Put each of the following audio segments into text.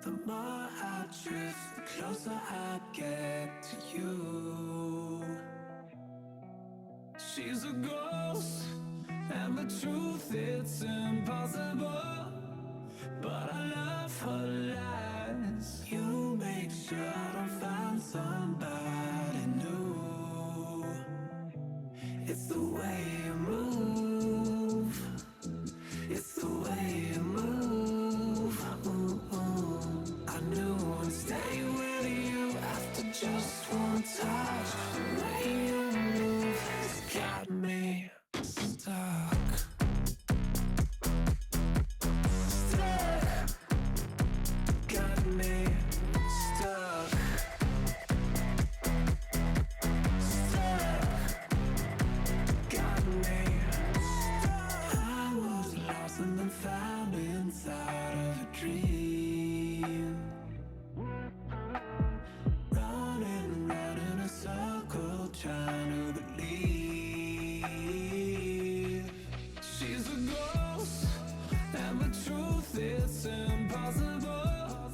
The more I drift, the closer I get to you. She's a ghost, and the truth, it's impossible. But I love her lies. You make sure I don't find somebody new. It's the way you move. It's the way you move. I knew I'd stay with you after just one touch. The way you move has got me stuck. Got me stuck. Got me stuck. I was lost and then found inside of a dream. Running round in a circle, trying to believe. She's a ghost, and the truth is impossible.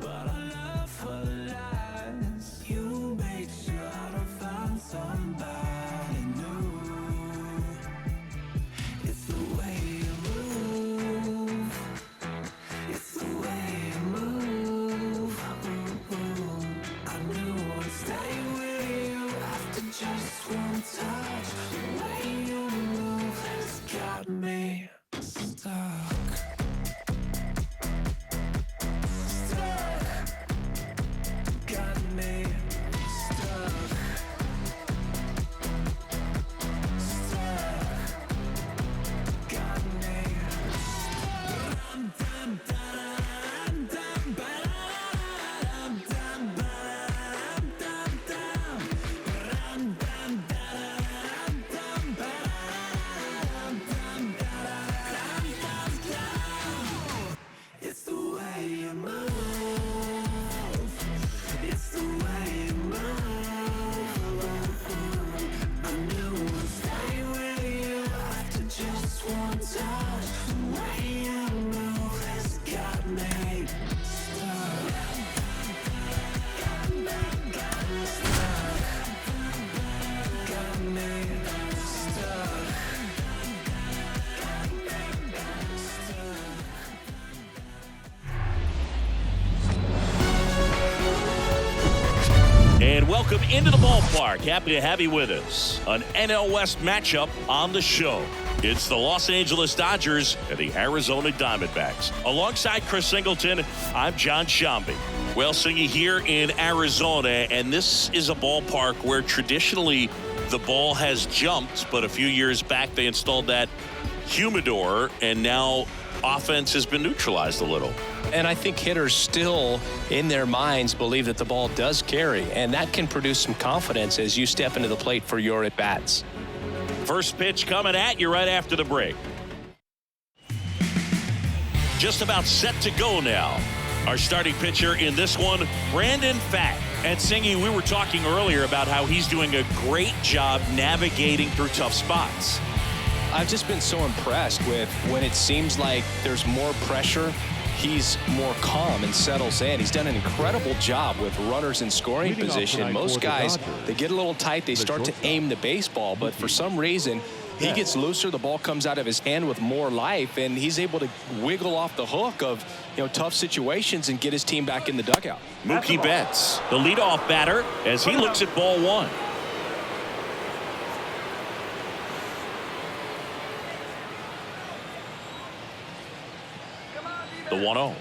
But I love her lies. You make sure I don't find somebody new. It's the way you move. It's the way you move. I knew I'd stay with you after just one touch. The way you move has got me stuck. Stuck. Got me stuck. Stuck. Got me. Dum dum dum dum dum dum dum dum dum dum dum dum. It's the way you move. It's the way you move. I knew I'd stay with you after just one touch. The way you move has got me stuck. Got me stuck. Got me stuck. And welcome into the ballpark. Happy to have you with us. An NL West matchup on the show. It's the Los Angeles Dodgers and the Arizona Diamondbacks. Alongside Chris Singleton, I'm John Shambi. Well, Singy, here in Arizona, and this is a ballpark where traditionally the ball has jumped, but a few years back they installed that humidor, and now offense has been neutralized a little. And I think hitters still, in their minds, believe that the ball does carry, and that can produce some confidence as you step into the plate for your at-bats. First pitch coming at you right after the break. Just about set to go now. Our starting pitcher in this one, Brandon Pfaadt. And Singy, we were talking earlier about how he's doing a great job navigating through tough spots. I've just been so impressed with when it seems like there's more pressure, he's more calm and settles in. He's done an incredible job with runners in scoring position. Most guys, they get a little tight, they start to aim the baseball, but for some reason, he gets looser, the ball comes out of his hand with more life, and he's able to wiggle off the hook of, tough situations and get his team back in the dugout. Mookie Betts, the leadoff batter, as he looks at ball one. The 1-0.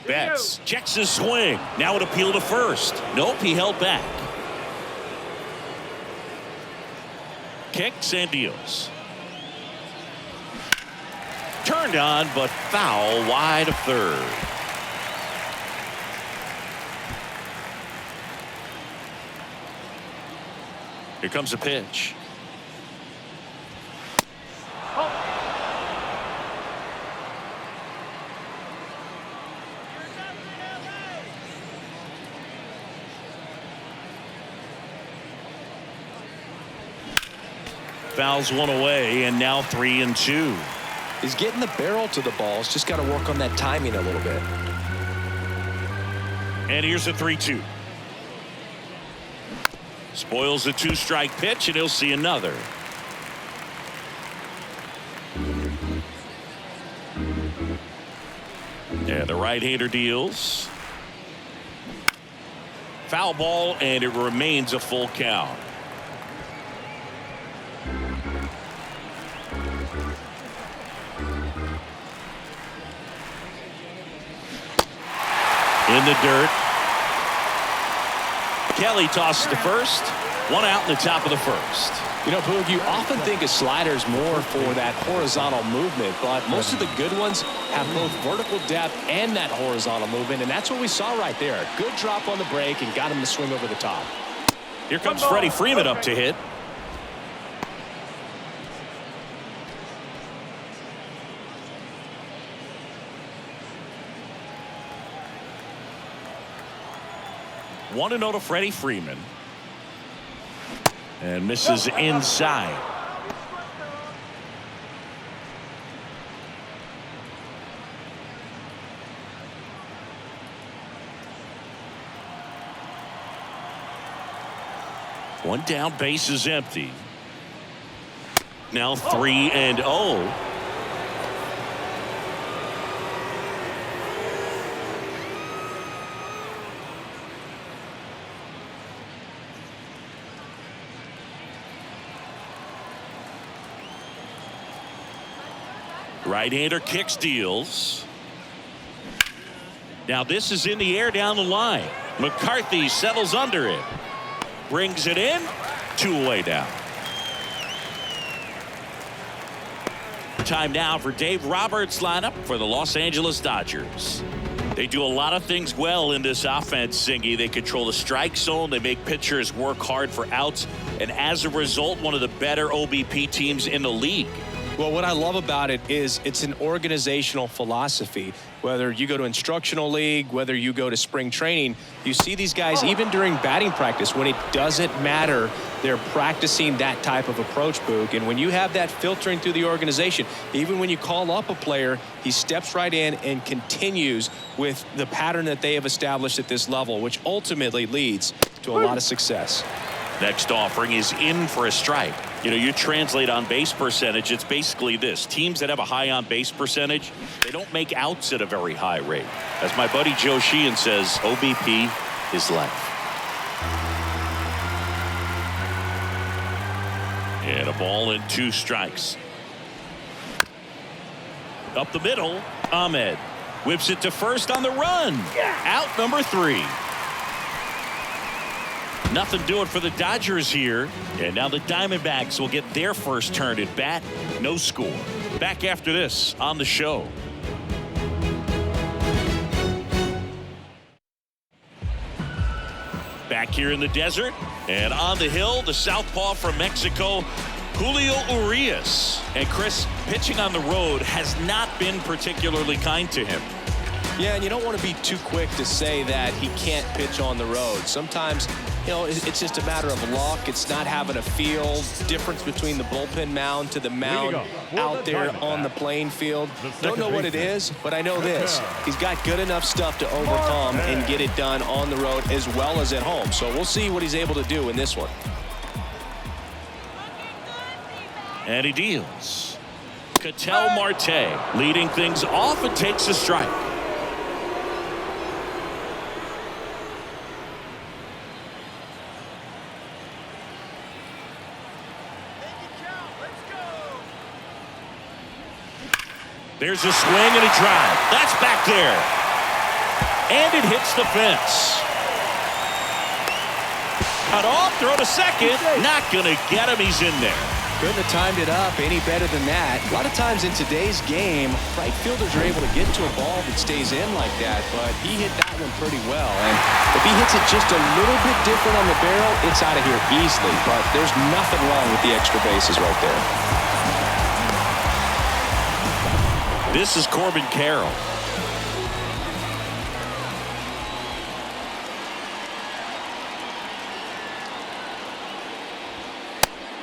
Betts checks his swing. Now an appeal to first. Nope, he held back. Kicks and deals. Turned on, but foul wide of third. Here comes a pitch. Fouls one away, and now 3-2. He's getting the barrel to the balls. Just got to work on that timing a little bit. And here's a 3-2. Spoils the 2-strike pitch, and he'll see another. And the right-hander deals. Foul ball, and it remains a full count. In the dirt. Kelly tosses to first. One out in the top of the first. You know, Boog, you often think a slider's more for that horizontal movement, but most of the good ones have both vertical depth and that horizontal movement, and that's what we saw right there. Good drop on the break and got him to swing over the top. Here comes Freddie Freeman up to hit. One to 0 to Freddie Freeman. And misses inside. One down, base is empty. Now 3-0. Right-hander kicks, deals. Now this is in the air down the line. McCarthy settles under it. Brings it in. 2 away down. Time now for Dave Roberts' lineup for the Los Angeles Dodgers. They do a lot of things well in this offense, Singy. They control the strike zone. They make pitchers work hard for outs. And as a result, one of the better OBP teams in the league. Well, what I love about it is it's an organizational philosophy. Whether you go to instructional league, whether you go to spring training, you see these guys even during batting practice when it doesn't matter. They're practicing that type of approach, Boog. And when you have that filtering through the organization, even when you call up a player, he steps right in and continues with the pattern that they have established at this level, which ultimately leads to a lot of success. Next offering is in for a strike. You know, you translate on base percentage, it's basically this. Teams that have a high on base percentage, they don't make outs at a very high rate. As my buddy Joe Sheehan says, OBP is life. And a ball and 2 strikes. Up the middle, Ahmed whips it to first on the run. Out number 3. Nothing doing for the Dodgers here. And now the Diamondbacks will get their first turn at bat. No score. Back after this on the show. Back here in the desert. And on the hill, the southpaw from Mexico, Julio Urias. And Chris, pitching on the road has not been particularly kind to him. Yeah, and you don't want to be too quick to say that he can't pitch on the road. Sometimes, you know, it's just a matter of luck. It's not having a feel. Difference between the bullpen mound to the mound out there on the playing field. Don't know what it is, but I know this. He's got good enough stuff to overcome and get it done on the road as well as at home. So we'll see what he's able to do in this one. And he deals. Ketel Marte leading things off and takes a strike. There's a swing and a drive. That's back there. And it hits the fence. Cut off, throw to second. Not going to get him. He's in there. Couldn't have timed it up any better than that. A lot of times in today's game, right fielders are able to get to a ball that stays in like that, but he hit that one pretty well. And if he hits it just a little bit different on the barrel, it's out of here easily. But there's nothing wrong with the extra bases right there. This is Corbin Carroll.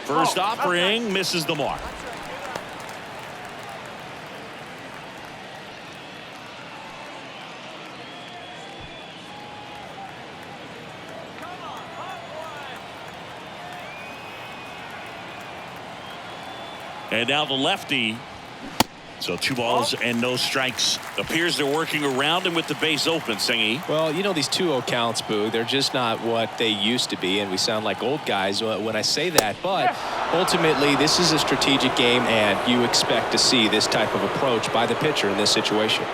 First offering misses the mark. And now the lefty. So 2 balls and no strikes. Appears they're working around him with the base open, Singy. Well, you know, these 2-0 counts, Boog, they're just not what they used to be, and we sound like old guys when I say that. But ultimately, this is a strategic game, and you expect to see this type of approach by the pitcher in this situation.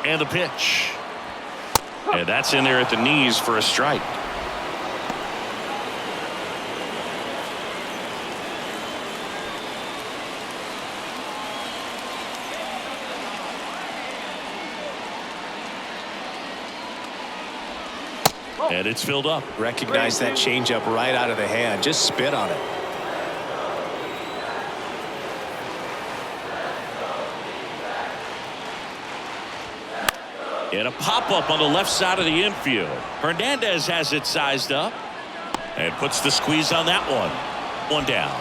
And the pitch. And that's in there at the knees for a strike. And it's filled up. Recognize that changeup right out of the hand. Just spit on it. And a pop-up on the left side of the infield. Hernandez has it sized up. And puts the squeeze on that one. 1 down.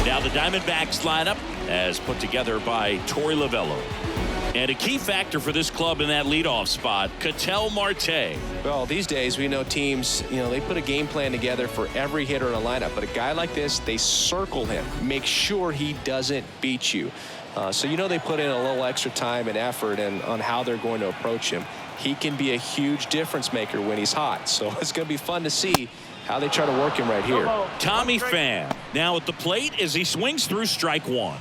Now the Diamondbacks lineup as put together by Torey Lovello. And a key factor for this club in that leadoff spot, Ketel Marte. Well, these days we know teams, you know, they put a game plan together for every hitter in a lineup. But a guy like this, they circle him. Make sure he doesn't beat you. So, you know, they put in a little extra time and effort on how they're going to approach him. He can be a huge difference maker when he's hot. So it's going to be fun to see how they try to work him right here. Tommy Pham now at the plate as he swings through strike 1.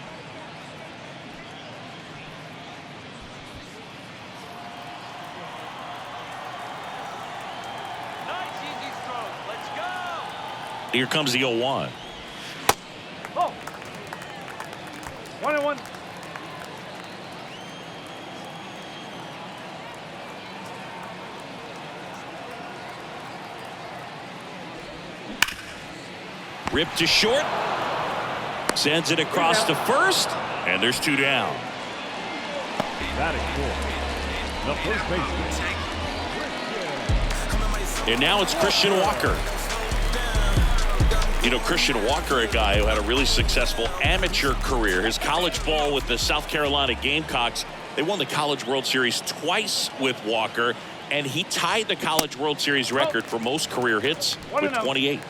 Here comes the 0-1. Oh. 1-1. Ripped to short. Sends it across to first. And there's 2 down. That is cool. The first baseman. And now it's Christian Walker. You know, Christian Walker, a guy who had a really successful amateur career. His college ball with the South Carolina Gamecocks. They won the College World Series twice with Walker. And he tied the College World Series record for most career hits with 28.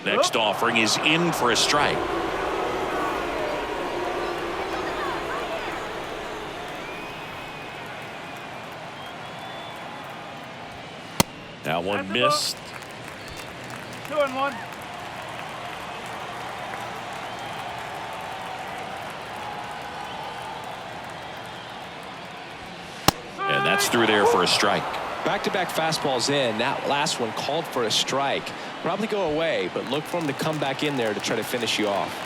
Next offering is in for a strike. That one missed. 2-1. And that's through there for a strike. Back-to-back fastballs in. That last one called for a strike. Probably go away, but look for him to come back in there to try to finish you off.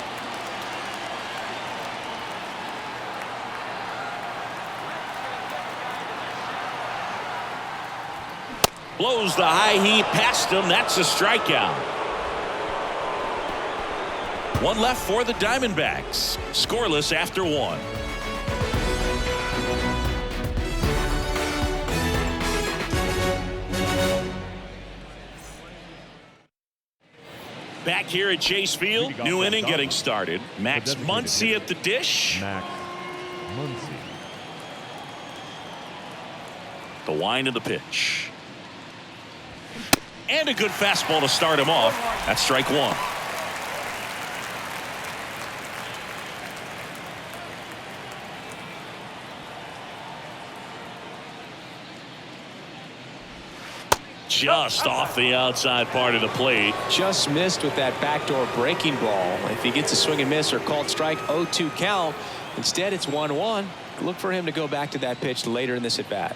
Blows the high heat past him. That's a strikeout. 1 left for the Diamondbacks. Scoreless after 1. Back here at Chase Field, new inning getting started. Max Muncy at the dish. Max Muncy. The wind of the pitch. And a good fastball to start him off. That's strike 1. Just off the outside part of the plate. Just missed with that backdoor breaking ball. If he gets a swing and miss or called strike, 0-2 count. Instead, it's 1-1. Look for him to go back to that pitch later in this at bat.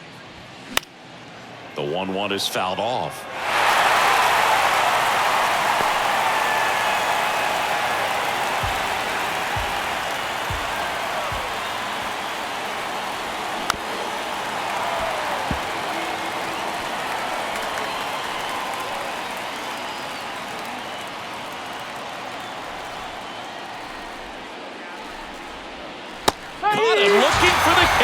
The 1-1 is fouled off. Caught him looking for the K.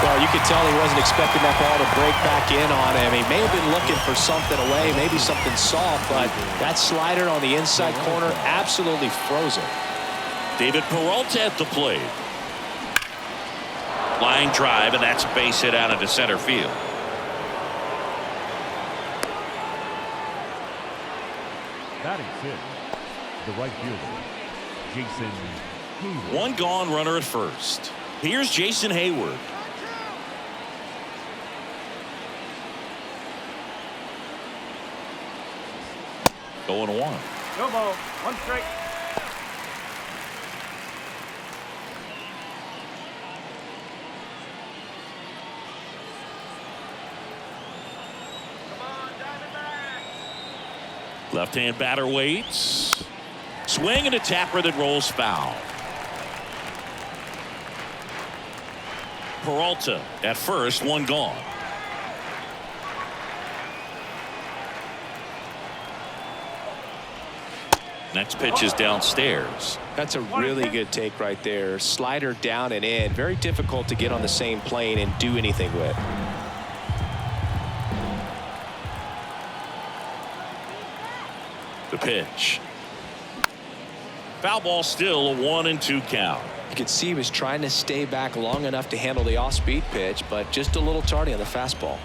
Well, you could tell he wasn't expecting that ball to break back in on him. He may have been looking for something away, maybe something soft, but that slider on the inside corner absolutely frozen. David Peralta at the plate. Line drive, and that's a base hit out into center field. Batting fifth, the right fielder, Jason Hayward. One gone, runner at first. Here's Jason Hayward. Going one. No ball, one strike. Left-hand batter waits. Swing and a tapper that rolls foul. Peralta at first, one gone. Next pitch is downstairs. That's a really good take right there. Slider down and in. Very difficult to get on the same plane and do anything with. The pitch. Foul ball, still a 1-2 count. You could see he was trying to stay back long enough to handle the off-speed pitch, but just a little tardy on the fastball.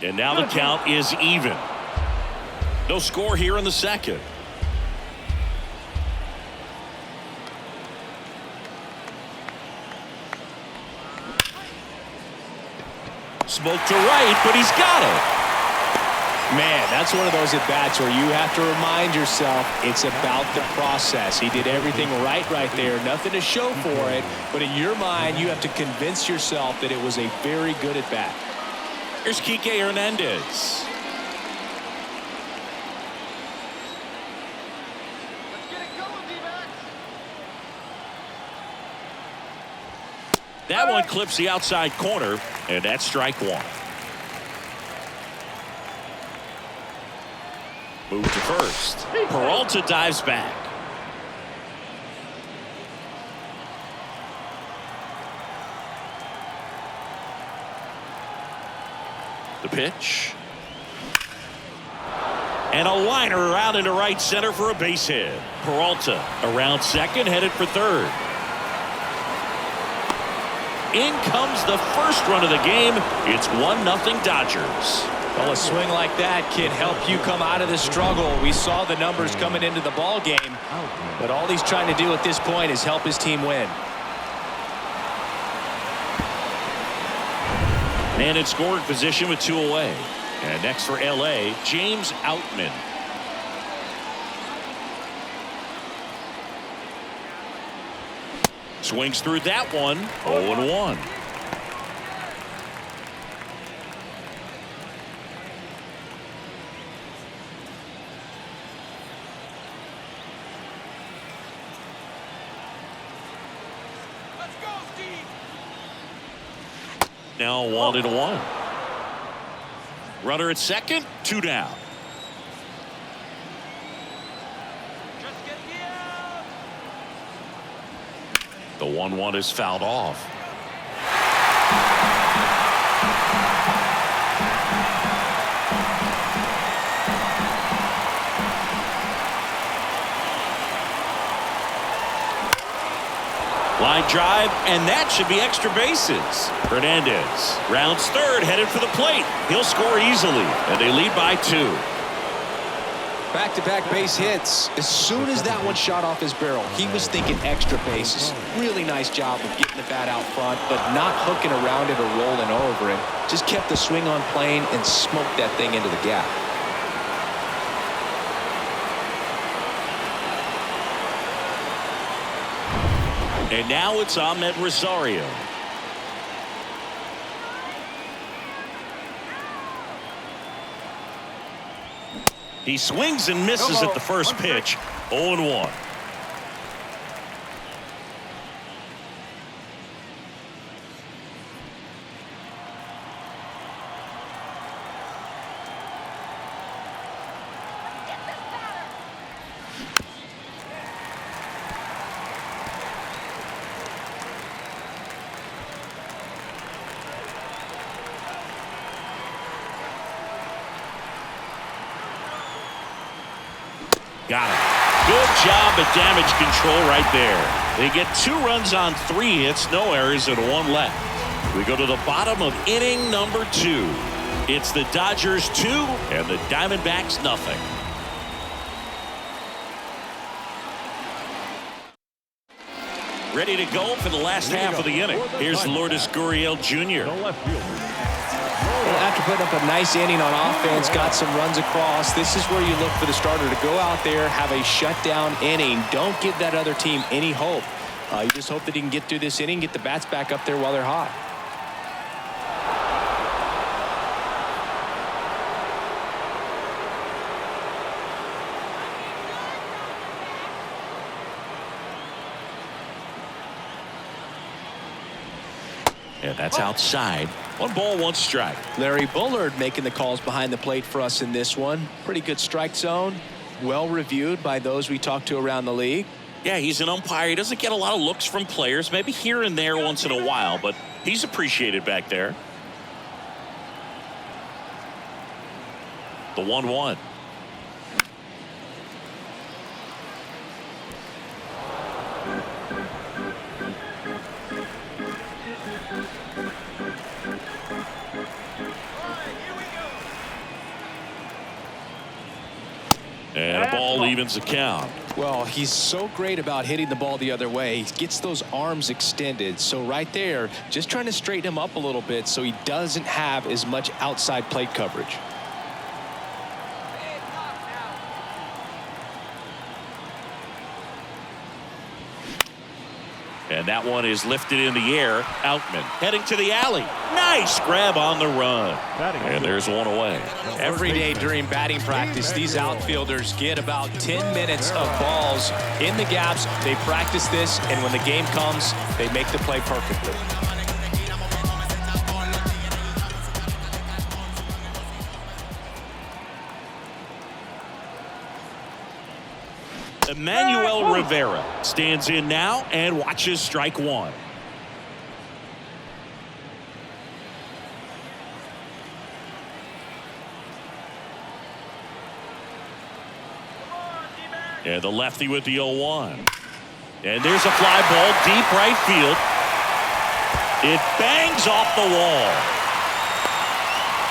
And now the count is even. No score here in the second. Smoke to right, but he's got it. Man, that's one of those at-bats where you have to remind yourself it's about the process. He did everything right there. Nothing to show for it, but in your mind, you have to convince yourself that it was a very good at-bat. Here's Kike Hernandez. That one clips the outside corner, and that's strike one. Move to first. Peralta dives back. The pitch. And a liner out into right center for a base hit. Peralta around second, headed for third. In comes the first run of the game. It's 1-0 Dodgers. Well, a swing like that can help you come out of the struggle. We saw the numbers coming into the ball game, but all he's trying to do at this point is help his team win. And in scoring position with 2 away. And next for LA, James Outman. Swings through that one. 0-1. Now 1-1. Runner at second, 2 down. The 1-1 is fouled off. Line drive, and that should be extra bases. Hernandez rounds third, headed for the plate. He'll score easily, and they lead by 2. Back-to-back base hits. As soon as that one shot off his barrel, he was thinking extra bases. Really nice job of getting the bat out front, but not hooking around it or rolling over it. Just kept the swing on plane and smoked that thing into the gap. And now it's Ahmed Rosario. He swings and misses at the first pitch. 0-1. Got it. Good job at damage control right there. They get 2 runs on 3 hits, no errors, and 1 left. We go to the bottom of inning number 2. It's the Dodgers 2 and the Diamondbacks nothing. Ready to go for the last half of the inning. Here's Lourdes Gurriel Jr. The left fielder. After putting up a nice inning on offense, got some runs across, this is where you look for the starter to go out there, have a shutdown inning. Don't give that other team any hope. You just hope that he can get through this inning, get the bats back up there while they're hot. And that's outside. 1 ball, 1 strike. Larry Bullard making the calls behind the plate for us in this one. Pretty good strike zone. Well reviewed by those we talked to around the league. Yeah, he's an umpire. He doesn't get a lot of looks from players, maybe here and there once in a while, but he's appreciated back there. The 1-1. And a ball evens the count. Well, he's so great about hitting the ball the other way. He gets those arms extended. So right there, just trying to straighten him up a little bit so he doesn't have as much outside plate coverage. And that one is lifted in the air. Outman heading to the alley. Nice grab on the run. And there's 1 away. Every day during batting practice, these outfielders get about 10 minutes of balls in the gaps. They practice this, and when the game comes, they make the play perfectly. Emmanuel Rivera stands in now and watches strike 1. And the lefty with the 0-1. And there's a fly ball deep right field. It bangs off the wall.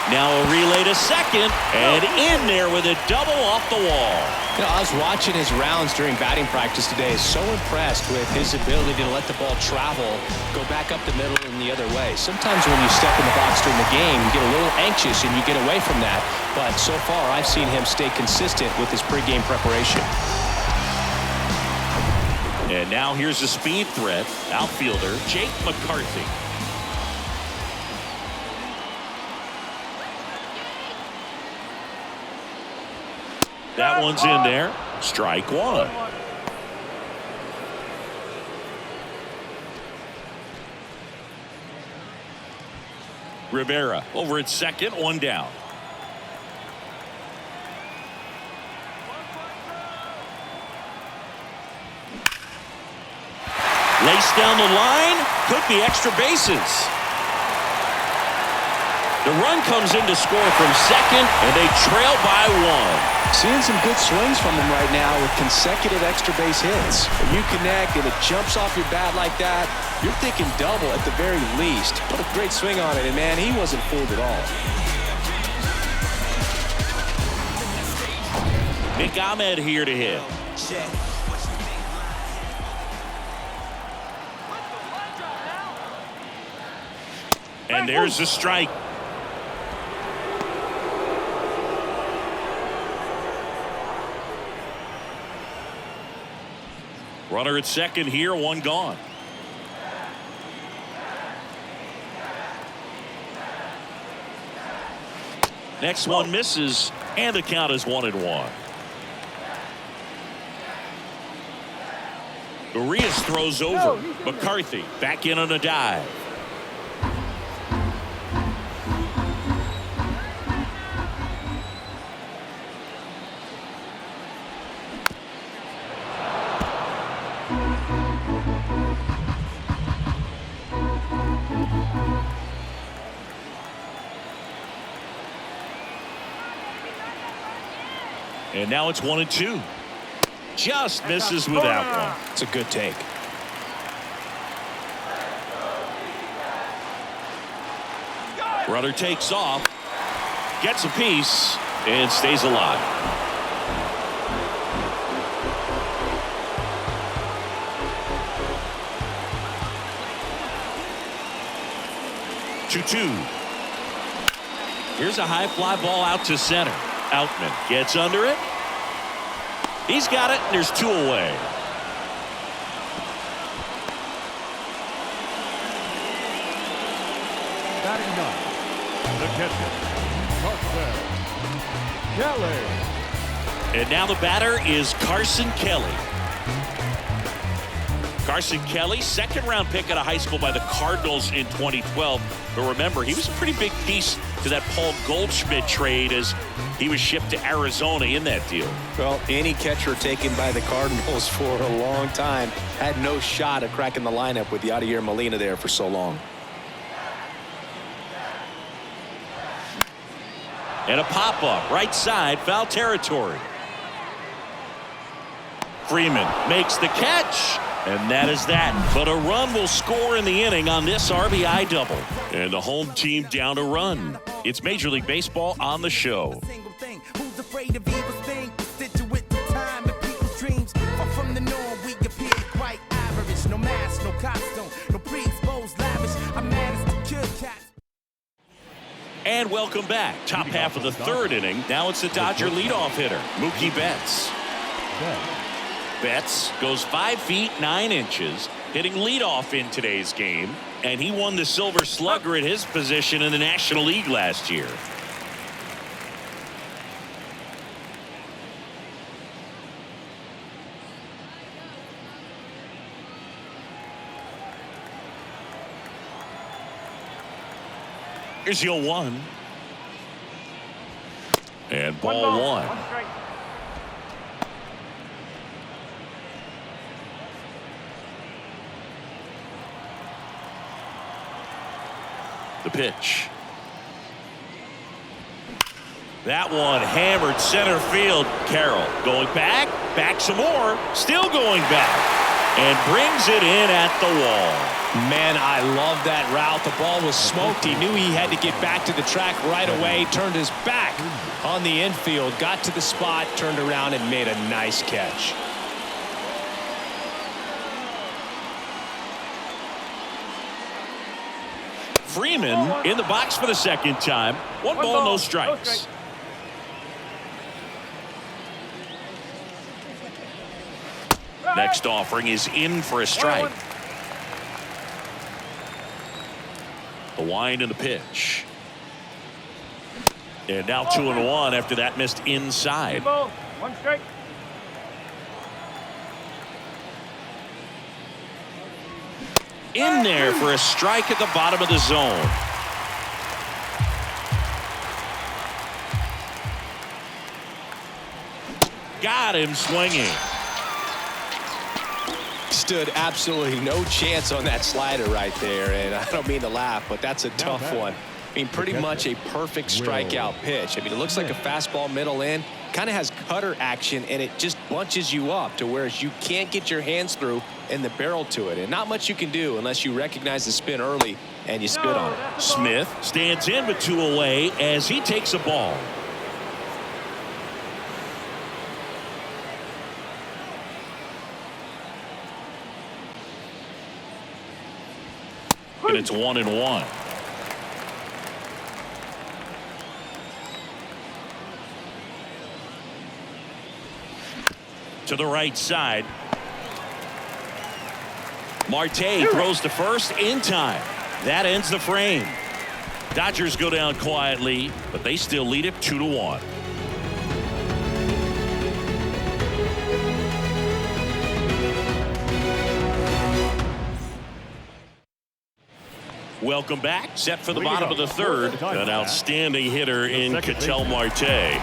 Now a relay to second, and in there with a double off the wall. You know, I was watching his rounds during batting practice today. So impressed with his ability to let the ball travel, go back up the middle and the other way. Sometimes when you step in the box during the game, you get a little anxious and you get away from that. But so far, I've seen him stay consistent with his pregame preparation. And now here's a speed threat, outfielder Jake McCarthy. That one's in there. Strike 1. Rivera over at second, 1 down. Lace down the line, could be extra bases. The run comes in to score from second, and they trail by 1. Seeing some good swings from him right now with consecutive extra base hits. When you connect and it jumps off your bat like that, you're thinking double at the very least. What a great swing on it, and man, he wasn't fooled at all. Nick Ahmed here to hit. And there's the strike. Runner at second here, 1 gone. Next one misses, and the count is 1-1. Urias throws over. McCarthy back in on a dive. And now it's 1-2. just misses with that one. It's a good take. Runner takes off, gets a piece, and stays alive. Two. Here's a high fly ball out to center. Outman gets under it. He's got it, and there's 2 away. Batting 9. The catcher, Carson Kelly. And now the batter is Carson Kelly. Carson Kelly, second-round pick out of high school by the Cardinals in 2012. But remember, he was a pretty big piece to that Paul Goldschmidt trade as he was shipped to Arizona in that deal. Well, any catcher taken by the Cardinals for a long time had no shot at cracking the lineup with Yadier Molina there for so long. And a pop-up, right side, foul territory. Freeman makes the catch, and that is that. But a run will score in the inning on this RBI double. And the home team down a run. It's Major League Baseball on the show. Who's afraid of evil thing? Constituent to time and people's dreams. Far from the norm, we appear quite average. No mask, no costume, no pre-exposed lavish. I'm mad as the kid cats. And welcome back. Top half of the third inning. Now it's the Dodger leadoff hitter, Mookie Betts. Betts goes 5 feet 9 inches, hitting leadoff in today's game, and he won the Silver Slugger at his position in the National League last year. Here's your 1. And ball 1. The pitch. That one hammered center field. Carroll going back some more, still going back, and brings it in at the wall. Man, I love that route. The ball was smoked. He knew he had to get back to the track right away. Turned his back on the infield, got to the spot, turned around, and made a nice catch. Freeman in the box for the second time. One ball, no strikes. Next offering is in for a strike. The wind and the pitch. And now 2-1 after that missed inside. 1 strike. In there for a strike at the bottom of the zone. Got him swinging. Stood absolutely no chance on that slider right there, and I don't mean to laugh, but that's a tough one. I mean, pretty much a perfect strikeout pitch. I mean, it looks like a fastball middle in, kind of has cutter action, and it just bunches you up to where you can't get your hands through and the barrel to it, and not much you can do unless you recognize the spin early and you spit on it. Smith stands in with 2 away as he takes a ball. And it's 1-1. To the right side. Marte throws to first in time. That ends the frame. Dodgers go down quietly, but they still lead it 2-1. Welcome back. Set for the bottom of the third. An outstanding hitter in Ketel Marte.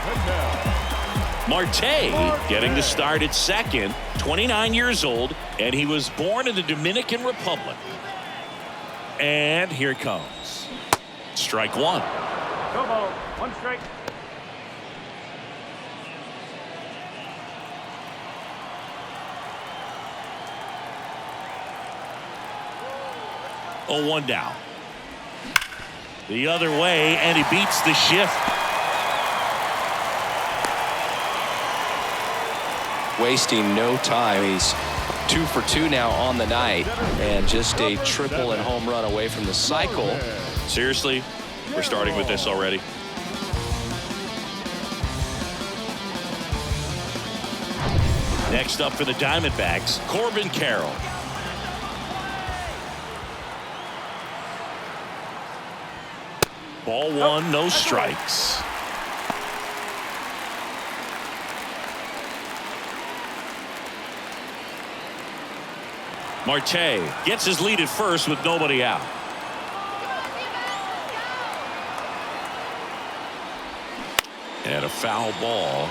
Marte getting the start at second, 29 years old, and he was born in the Dominican Republic. And here it comes. Strike 1. Go ball. 1 strike. 0-1 now. The other way, and he beats the shift. Wasting no time. He's 2 for 2 now on the night, and just a triple and home run away from the cycle. Seriously, we're starting with this already. Next up for the Diamondbacks, Corbin Carroll. Ball 1, no strikes. Marte gets his lead at first with nobody out. And a foul ball.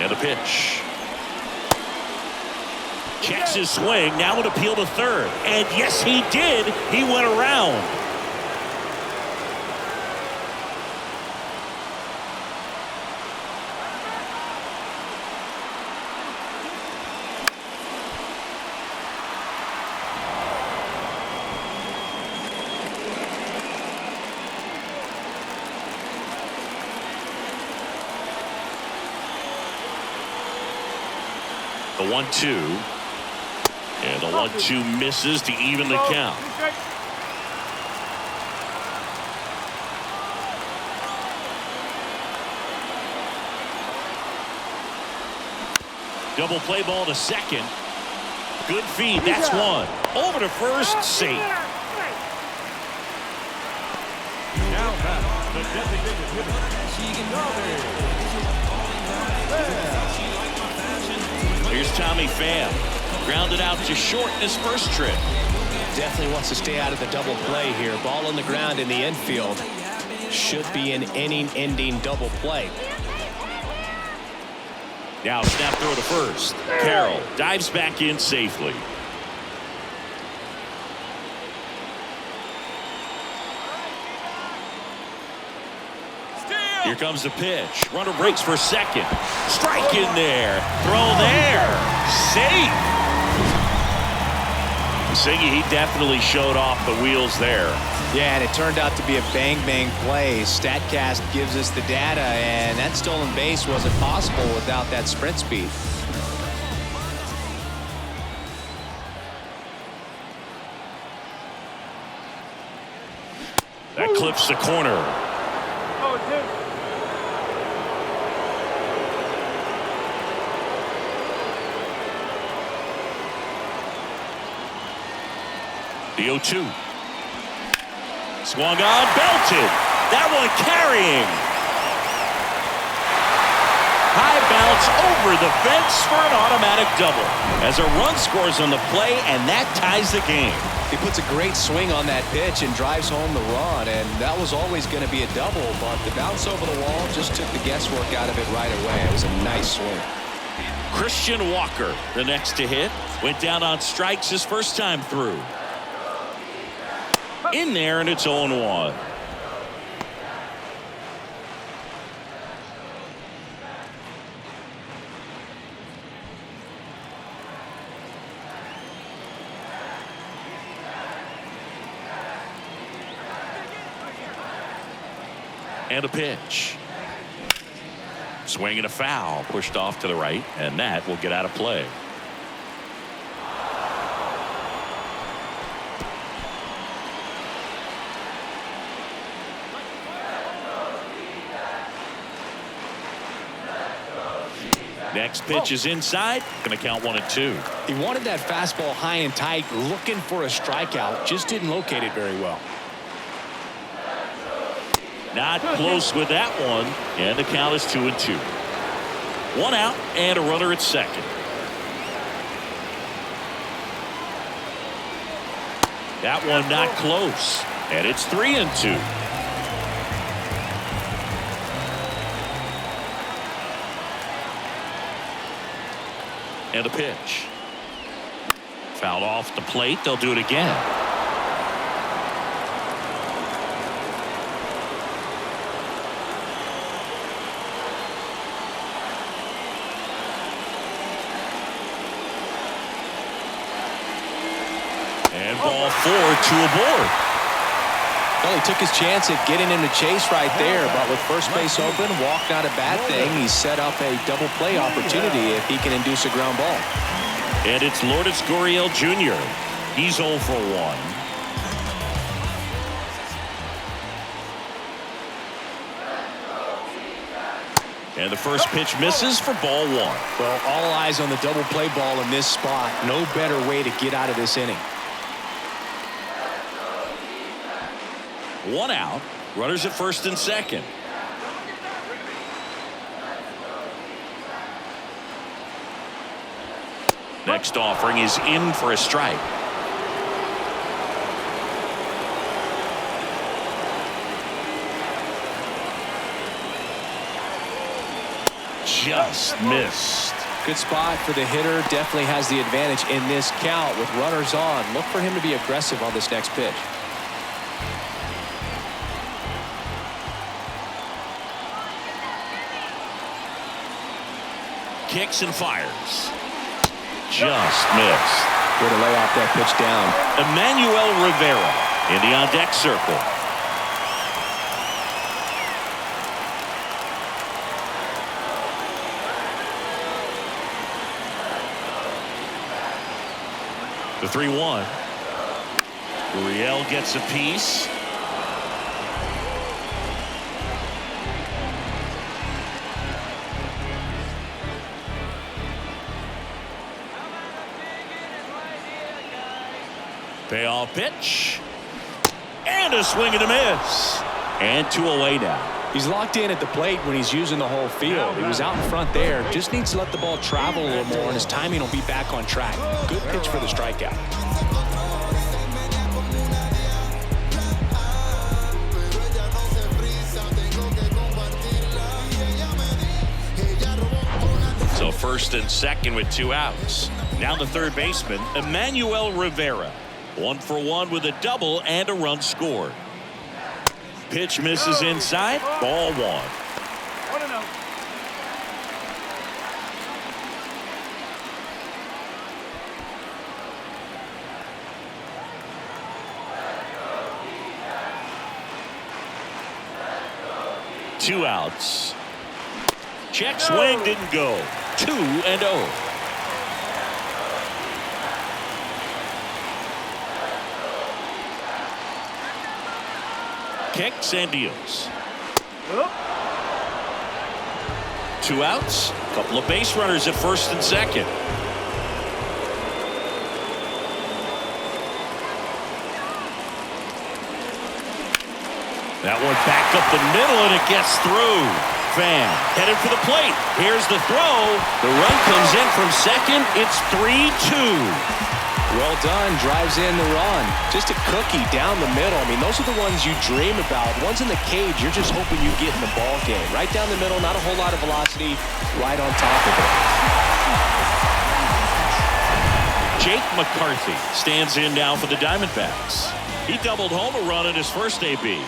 And a pitch. Checks his swing. Now an appeal to third. And yes, he did. He went around. The 1-2. And the 1-2 misses to even the count. Double play ball to second. Good feed. That's one. Over to first. Safe. Now back, the designated hitter. Here's Tommy Pham. Grounded out to short in his first trip. Definitely wants to stay out of the double play here. Ball on the ground in the infield. Should be an inning-ending double play. Now snap throw to first. Carroll dives back in safely. Here comes the pitch. Runner breaks for second. Strike in there. Throw there. Safe. Siggy, he definitely showed off the wheels there. Yeah, and it turned out to be a bang-bang play. StatCast gives us the data, and that stolen base wasn't possible without that sprint speed. That clips the corner. Oh, it's him. The 0-2. Swung on, belted. That one carrying. High bounce over the fence for an automatic double. As a run scores on the play, and that ties the game. He puts a great swing on that pitch and drives home the run, and that was always going to be a double, but the bounce over the wall just took the guesswork out of it right away. It was a nice swing. Christian Walker, the next to hit, went down on strikes his first time through. In there, and it's 0-1. And a pitch. Swing and a foul, pushed off to the right, and that will get out of play. Next pitch is inside. Going to count 1-2. He wanted that fastball high and tight, looking for a strikeout. Just didn't locate it very well. Not close with that one. And the count is 2-2. 1 out and a runner at second. That one not close. And it's 3-2. And a pitch. Fouled off the plate. They'll do it again. All 4 to a board. Well, he took his chance at getting him to chase right there, but with first base open, walk not a bad thing. He set up a double play opportunity if he can induce a ground ball. And it's Lourdes Gurriel Jr. He's 0 for 1. And the first pitch misses for ball 1. Well, all eyes on the double play ball in this spot. No better way to get out of this inning. 1 out. Runners at first and second. Next offering is in for a strike. Just missed. Good spot for the hitter. Definitely has the advantage in this count with runners on. Look for him to be aggressive on this next pitch. Kicks and fires. Just missed. Way to lay off that pitch down. Emmanuel Rivera in the on-deck circle. The 3-1. Urias gets a piece. Payoff pitch. And a swing and a miss. And 2 away now. He's locked in at the plate when he's using the whole field. He was out in front there. Just needs to let the ball travel a little more, and his timing will be back on track. Good pitch for the strikeout. So first and second with 2 outs. Now the third baseman, Emmanuel Rivera. 1 for 1 with a double and a run scored. Pitch misses inside. Ball 1. 1-0. Two outs. Check swing didn't go. 2-0. Kicks and deals. 2 outs. Couple of base runners at first and second. That one back up the middle and it gets through. Pfaadt headed for the plate. Here's the throw. The run comes in from second. It's 3-2. Well done. Drives in the run. Just a cookie down the middle. I mean, those are the ones you dream about. Ones in the cage, you're just hoping you get in the ball game. Right down the middle, not a whole lot of velocity. Right on top of it. Jake McCarthy stands in now for the Diamondbacks. He doubled home a run in his first AB.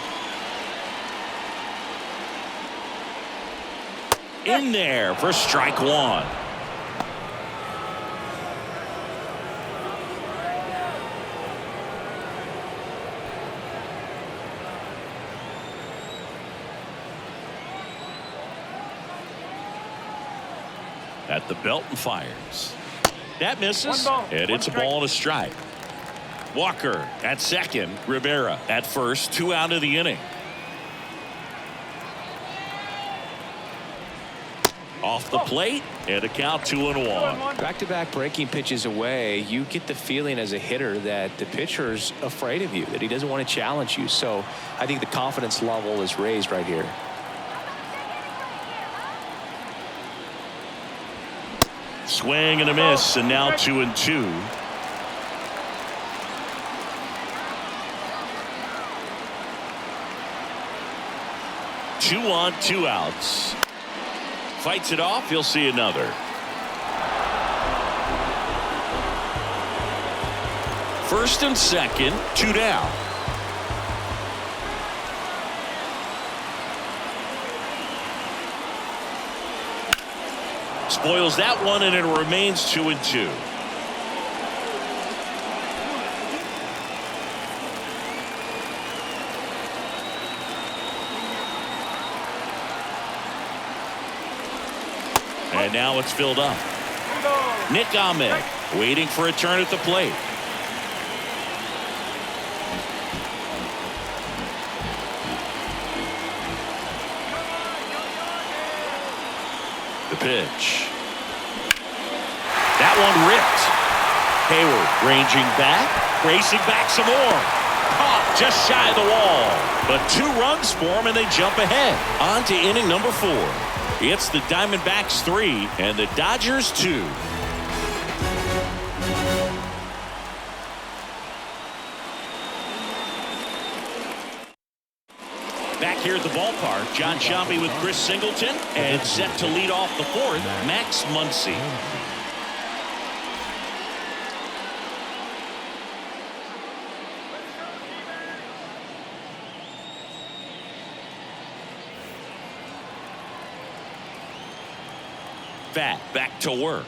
In there for strike 1. At the belt and fires. That misses. And it's a ball and a strike. Walker at second. Rivera at first. 2 out of the inning. Off the plate and a count 2-1. Back-to-back breaking pitches away, you get the feeling as a hitter that the pitcher's afraid of you, that he doesn't want to challenge you. So I think the confidence level is raised right here. Swing and a miss, and now 2-2. Two on, 2 outs. Fights it off. You'll see another. First and second, 2 down. Spoils that one, and it remains 2-2. And now it's filled up. Nick Ahmed waiting for a turn at the plate. The pitch. That one ripped. Hayward ranging back, racing back some more. Caught just shy of the wall. But 2 runs for him and they jump ahead. On to inning number 4. It's the Diamondbacks 3 and the Dodgers 2. Back here at the ballpark, John Sciambi with Chris Singleton, and set to lead off the 4th, Max Muncy. Pfaadt back to work.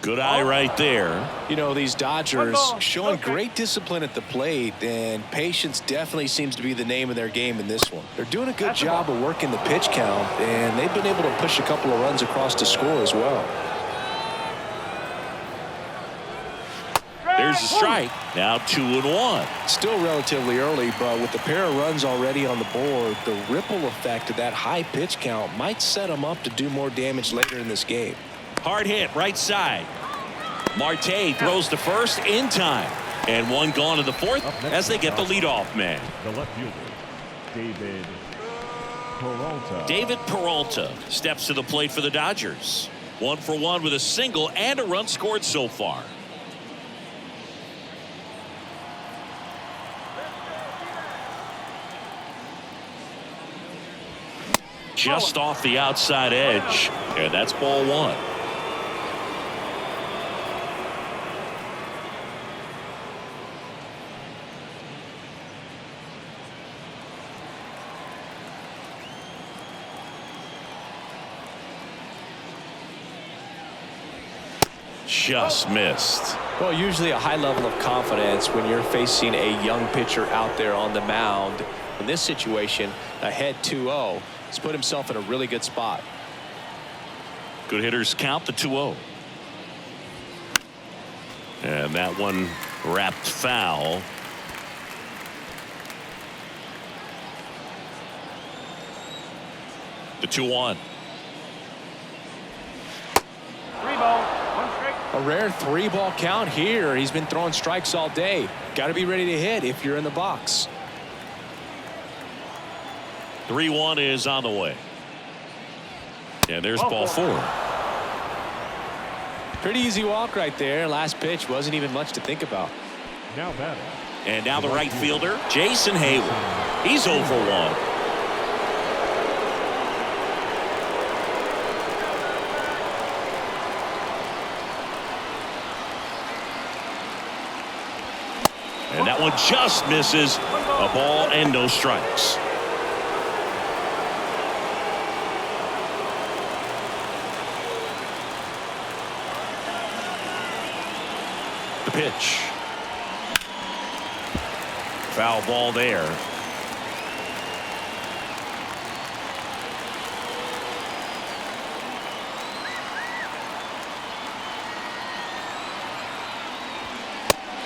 Good eye right there. You know, these Dodgers showing great discipline at the plate, and patience definitely seems to be the name of their game in this one. They're doing a good job of working the pitch count, and they've been able to push a couple of runs across to score as well. There's a strike. Now 2-1. Still relatively early, but with the pair of runs already on the board, the ripple effect of that high pitch count might set them up to do more damage later in this game. Hard hit right side. Marte throws to first in time. And one gone to the 4th as they get the leadoff man. The left fielder, David Peralta. David Peralta steps to the plate for the Dodgers. 1 for 1 with a single and a run scored so far. Just off the outside edge, and that's ball 1. Just missed. Well, usually a high level of confidence when you're facing a young pitcher out there on the mound. In this situation, ahead 2-0. He's put himself in a really good spot. Good hitters count the 2-0. And that one wrapped foul. The 2-1. 3-ball, 1 strike. A rare 3-ball count here. He's been throwing strikes all day. Got to be ready to hit if you're in the box. 3-1 is on the way. And there's ball 4. Pretty easy walk right there. Last pitch wasn't even much to think about. Now batting. And now the right fielder, Jason Hayward. He's 0 for 1. And that one just misses. A ball and no strikes. The pitch. Foul ball there.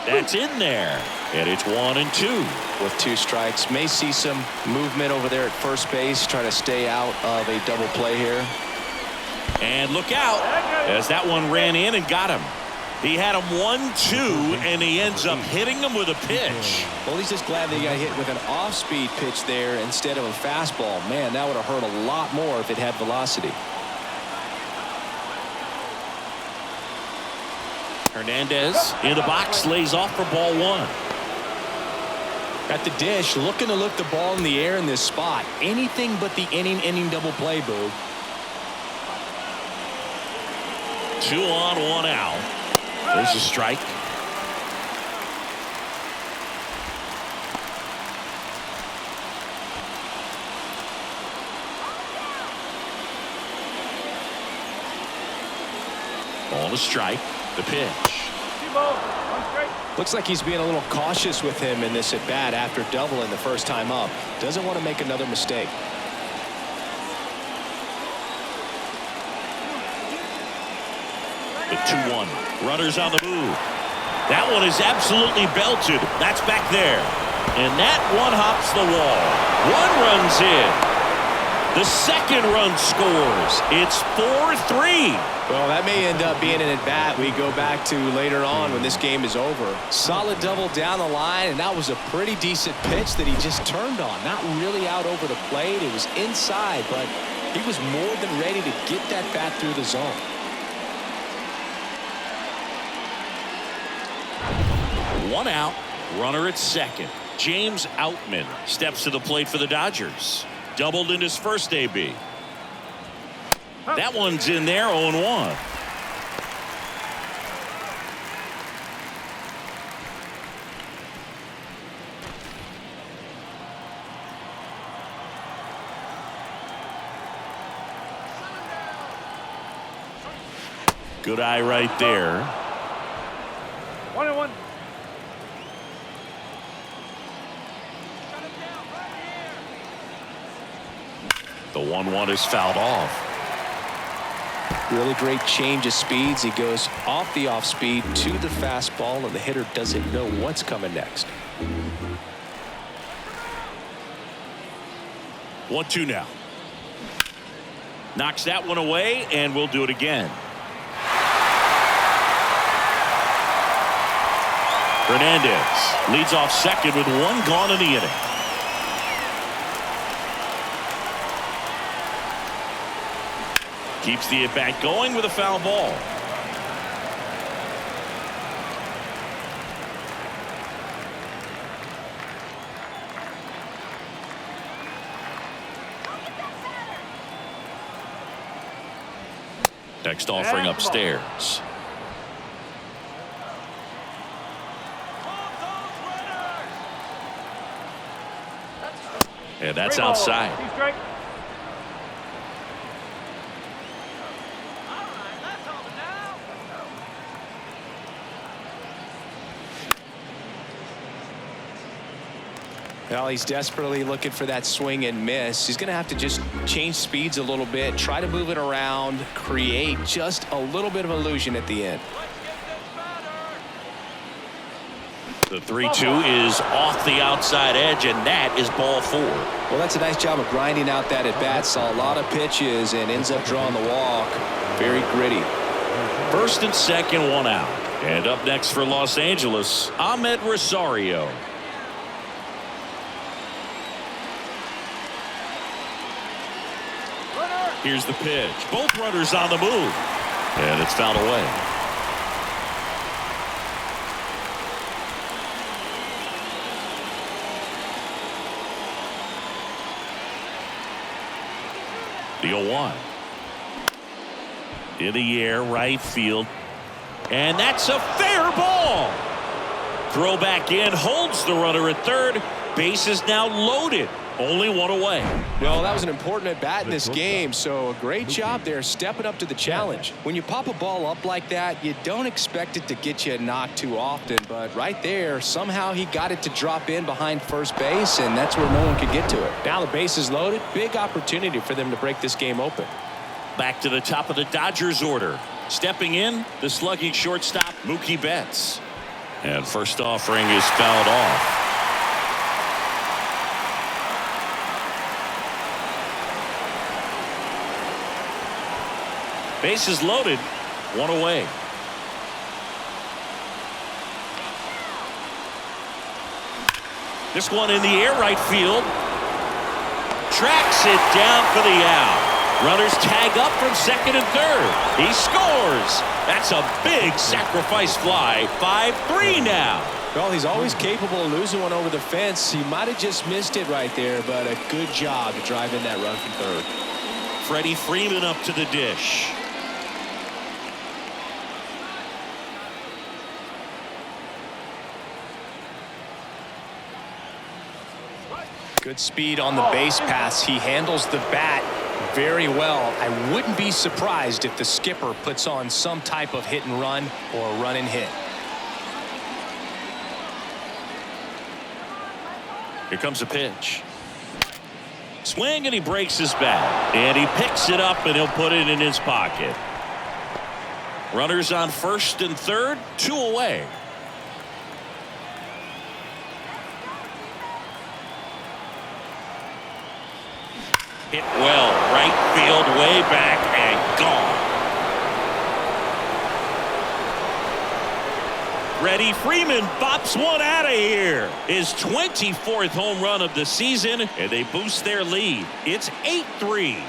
That's in there. And it's 1-2. With 2 strikes. May see some movement over there at first base, trying to stay out of a double play here. And look out, as that one ran in and got him. He had him 1-2, and he ends up hitting him with a pitch. Well, he's just glad that he got hit with an off-speed pitch there instead of a fastball. Man, that would have hurt a lot more if it had velocity. Hernandez in the box, lays off for ball 1. At the dish, looking to look the ball in the air in this spot. Anything but the inning double play, Boo. 2 on, 1 out. There's a strike. Ball to strike. The pitch. 2-ball, 1 strike. Looks like he's being a little cautious with him in this at bat after doubling the first time up. Doesn't want to make another mistake. The 2-1. Runners on the move. That one is absolutely belted. That's back there. And that one hops the wall. One runs in. The second run scores. It's 4-3. Well, that may end up being an at-bat we go back to later on when this game is over. Solid double down the line, and that was a pretty decent pitch that he just turned on. Not really out over the plate. It was inside, but he was more than ready to get that bat through the zone. One out, runner at second. James Outman steps to the plate for the Dodgers. Doubled in his first AB. That one's in there, 0-1. Good eye right there. 1-1. The 1-1 is fouled off. Really great change of speeds. He goes off the off speed to the fastball, and the hitter doesn't know what's coming next. 1-2 now. Knocks that one away, and we'll do it again. Hernandez leads off second with one gone in the inning. Keeps the at-bat going with a foul ball. Next offering upstairs. And that's outside. Well, he's desperately looking for that swing and miss. He's going to have to just change speeds a little bit, try to move it around, create just a little bit of illusion at the end. The 3-2 is off the outside edge, and that is ball 4. Well, that's a nice job of grinding out that at-bat. Saw a lot of pitches and ends up drawing the walk. Very gritty. First and second, one out. And up next for Los Angeles, Ahmed Rosario. Here's the pitch. Both runners on the move. And it's fouled away. The 0-1. In the air, right field. And that's a fair ball. Throw back in, holds the runner at third. Base is now loaded. Only one away. Well, that was an important at-bat in this game, so a great job there stepping up to the challenge. When you pop a ball up like that, you don't expect it to get you a knock too often, but right there, somehow he got it to drop in behind first base, and that's where no one could get to it. Now the base is loaded. Big opportunity for them to break this game open. Back to the top of the Dodgers order. Stepping in, the slugging shortstop, Mookie Betts. And first offering is fouled off. Bases loaded, one away. This one in the air, right field. Tracks it down for the out. Runners tag up from second and third. He scores. That's a big sacrifice fly. 5-3 now. Well, he's always capable of losing one over the fence. He might have just missed it right there, but a good job to drive in that run from third. Freddie Freeman up to the dish. Good speed on the base pass. He handles the bat very well. I wouldn't be surprised if the skipper puts on some type of hit and run or a run and hit. Here comes a pitch. Swing, and he breaks his bat. And he picks it up, and he'll put it in his pocket. Runners on first and third, 2 away. Hit well, right field, way back, and gone. Freddie Freeman bops one out of here. His 24th home run of the season, and they boost their lead. It's 8-3.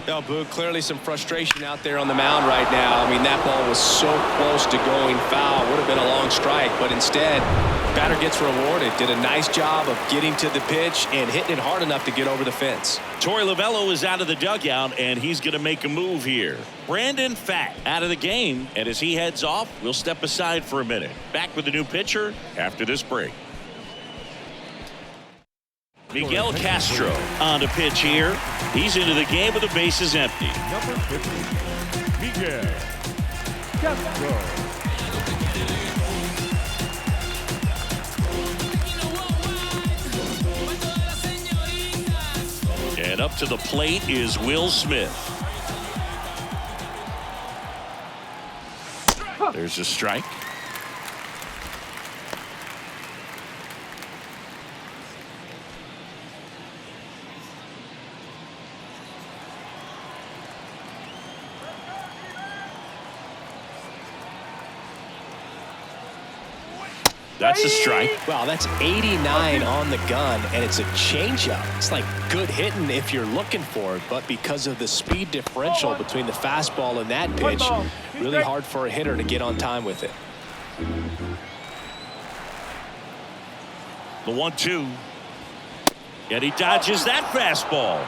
No, Boog, clearly some frustration out there on the mound right now. I mean, that ball was so close to going foul. Would have been a long strike, but instead, batter gets rewarded. Did a nice job of getting to the pitch and hitting it hard enough to get over the fence. Torey Lovullo is out of the dugout, and he's going to make a move here. Brandon Pfaadt out of the game, and as he heads off, we'll step aside for a minute. Back with the new pitcher after this break. Miguel Castro on the pitch here. He's into the game with the bases empty. Number 50, Miguel Castro. And up to the plate is Will Smith. There's a strike. That's a strike. Wow, that's 89 on the gun, and it's a changeup. It's like good hitting if you're looking for it, but because of the speed differential between the fastball and that pitch, really hard for a hitter to get on time with it. The 1-2. And he dodges that fastball.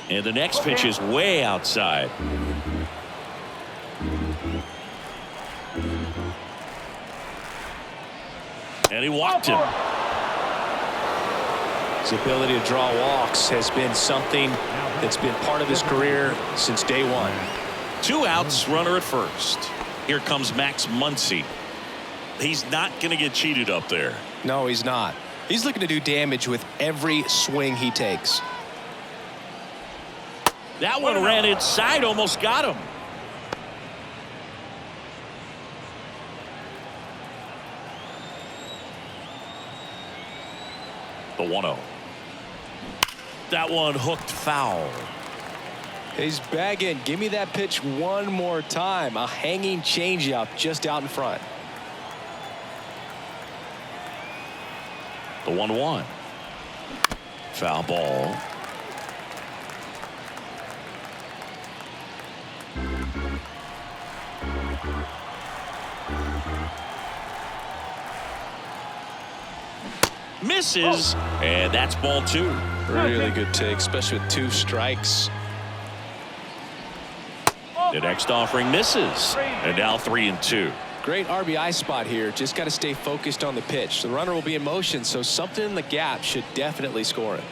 And the next pitch is way outside. And he walked him. His ability to draw walks has been something that's been part of his career since day one. 2 outs, runner at first. Here comes Max Muncy. He's not going to get cheated up there. No, he's not. He's looking to do damage with every swing he takes. That one ran inside, almost got him. The 1-0. That one hooked foul. He's bagging. Give me that pitch one more time. A hanging changeup just out in front. The 1-1. Foul ball. Misses, and that's ball 2. Really good take, especially with 2 strikes. The next offering misses, and now 3-2. Great RBI spot here. Just got to stay focused on the pitch. The runner will be in motion, so something in the gap should definitely score it.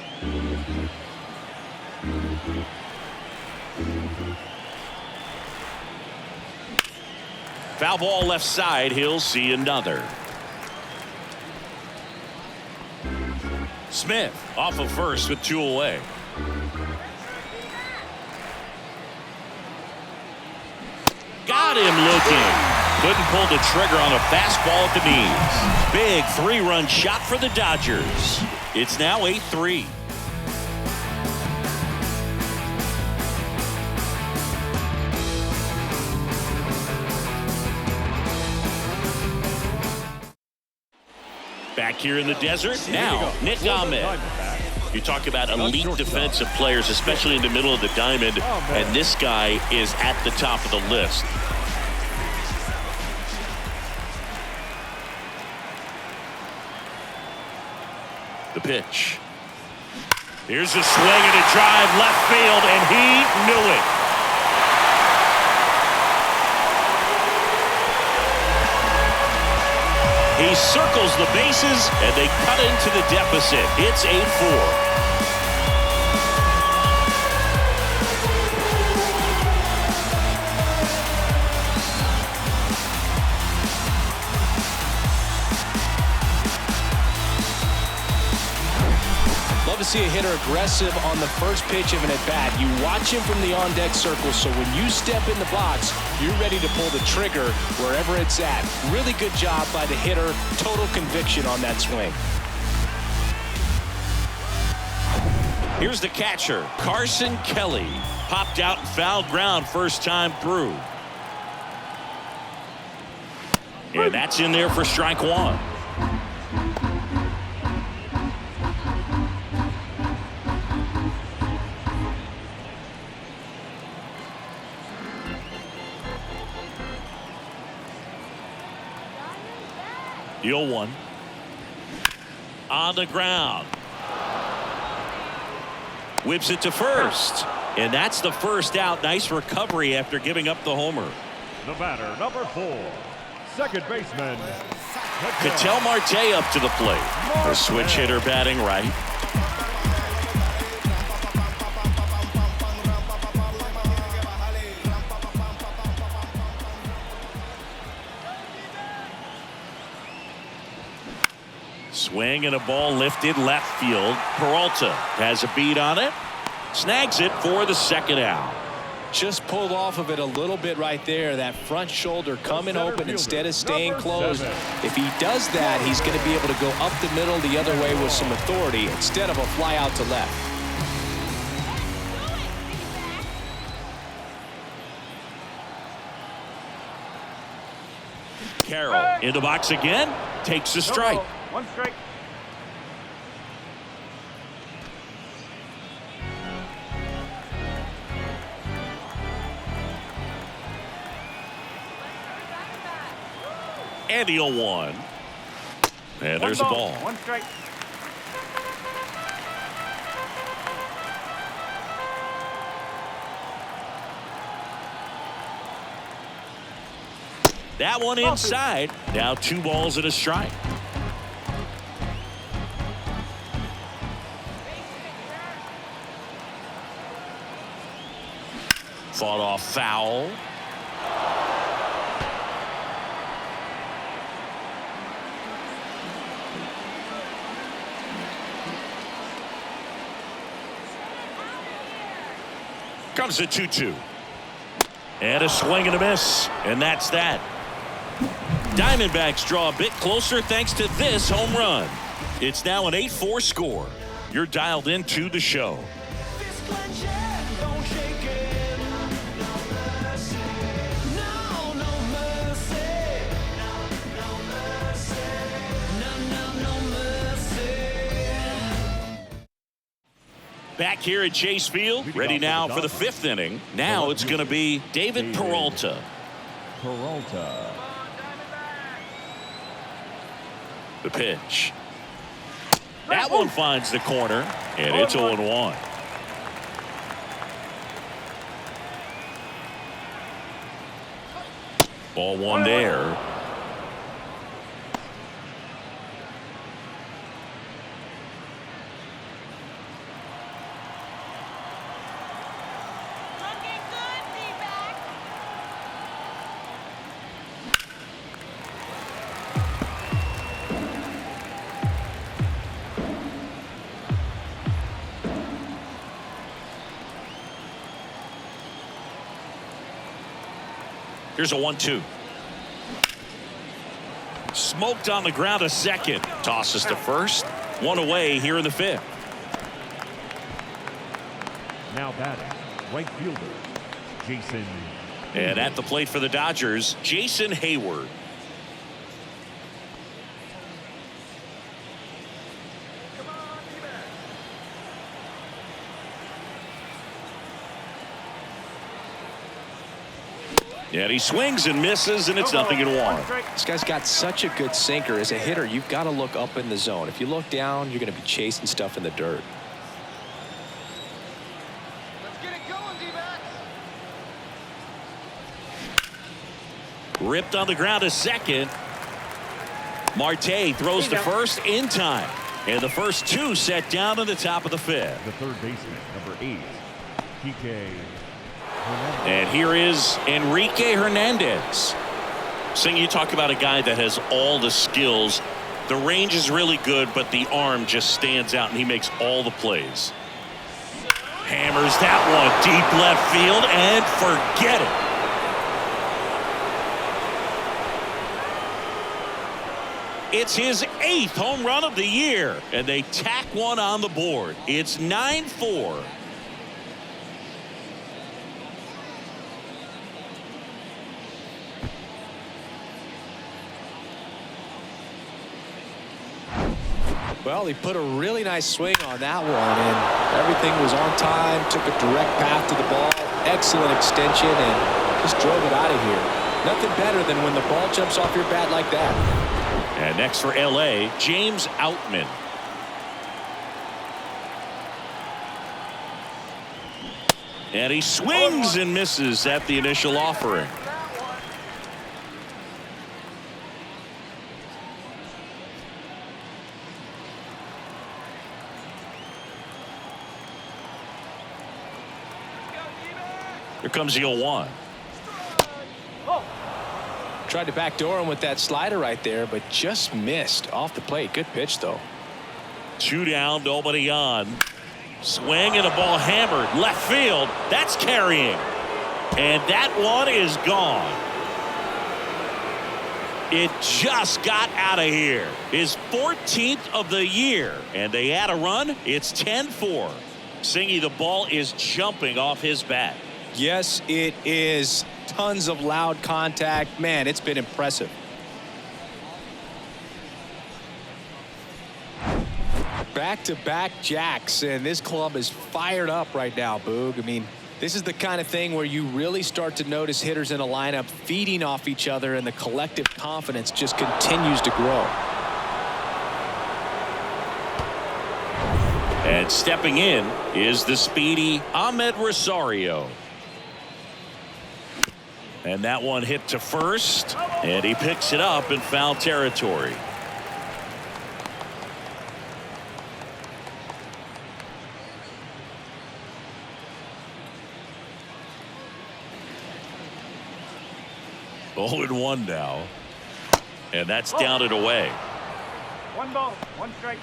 Foul ball left side. He'll see another. Smith off of first with 2 away. Got him looking. Couldn't pull the trigger on a fastball at the knees. Big 3-run shot for the Dodgers. It's now 8-3. Back here in the desert, now Nick Ahmed. You talk about elite defensive players, especially in the middle of the diamond, and this guy is at the top of the list. The pitch. Here's a swing and a drive left field, and he knew it. He circles the bases, and they cut into the deficit. It's 8-4. Love to see a hitter aggressive on the first pitch of an at-bat. You watch him from the on-deck circle, so when you step in the box, you're ready to pull the trigger wherever it's at. Really good job by the hitter. Total conviction on that swing. Here's the catcher, Carson Kelly. Popped out and fouled ground first time through. And that's in there for strike one. The 0-1 on the ground. Whips it to first. And that's the first out. Nice recovery after giving up the homer. The batter, number 4, second baseman, Ketel Marte up to the plate. The switch hitter batting right. Swing and a ball lifted left field. Peralta has a beat on it. Snags it for the second out. Just pulled off of it a little bit right there. That front shoulder coming open instead of staying closed. If he does that, he's going to be able to go up the middle the other way with some authority instead of a fly out to left. Carroll in the box again. Takes a strike. 1 strike. And the 0-1. And there's a ball. 1 strike. That one inside. Now 2 balls and a strike. Fought off foul. Comes a 2-2. And a swing and a miss. And that's that. Diamondbacks draw a bit closer thanks to this home run. It's now an 8-4 score. You're dialed into the show. Back here at Chase Field, ready now for the 5th inning. Now it's going to be David Peralta. The pitch. That one finds the corner, and it's 0-1. Ball 1 there. Here's a 1-2. Smoked on the ground a second. Tosses to first. 1 away here in the 5th. Now batting, right fielder, Jason. And at the plate for the Dodgers, Jason Hayward. And he swings and misses, and it's 0-1. This guy's got such a good sinker. As a hitter, you've got to look up in the zone. If you look down, you're going to be chasing stuff in the dirt. Ripped on the ground to second. Marte throws to first in time. And the first two set down in the top of the fifth. The third baseman, number 8, PK. And here is Enrique Hernandez. Sing, you talk about a guy that has all the skills. The range is really good, but the arm just stands out, and he makes all the plays. Hammers that one deep left field, and forget it. It's his 8th home run of the year, and they tack one on the board. It's 9-4. Well, he put a really nice swing on that one, and everything was on time. Took a direct path to the ball. Excellent extension, and just drove it out of here. Nothing better than when the ball jumps off your bat like that. And next for L.A., James Outman. And he swings and misses at the initial offering. Here comes the 0-1. Tried to backdoor him with that slider right there, but just missed off the plate. Good pitch, though. 2 down, nobody on. Swing and a ball hammered left field. That's carrying. And that one is gone. It just got out of here. His 14th of the year. And they add a run. It's 10-4. Singy, the ball is jumping off his bat. Yes, it is. Tons of loud contact. Man, it's been impressive. Back-to-back jacks, and this club is fired up right now, Boog. I mean, this is the kind of thing where you really start to notice hitters in a lineup feeding off each other, and the collective confidence just continues to grow. And stepping in is the speedy Ahmed Rosario. And that one hit to first, and he picks it up in foul territory. Oh, and 1 now. And that's down and away. 1 ball, 1 strike.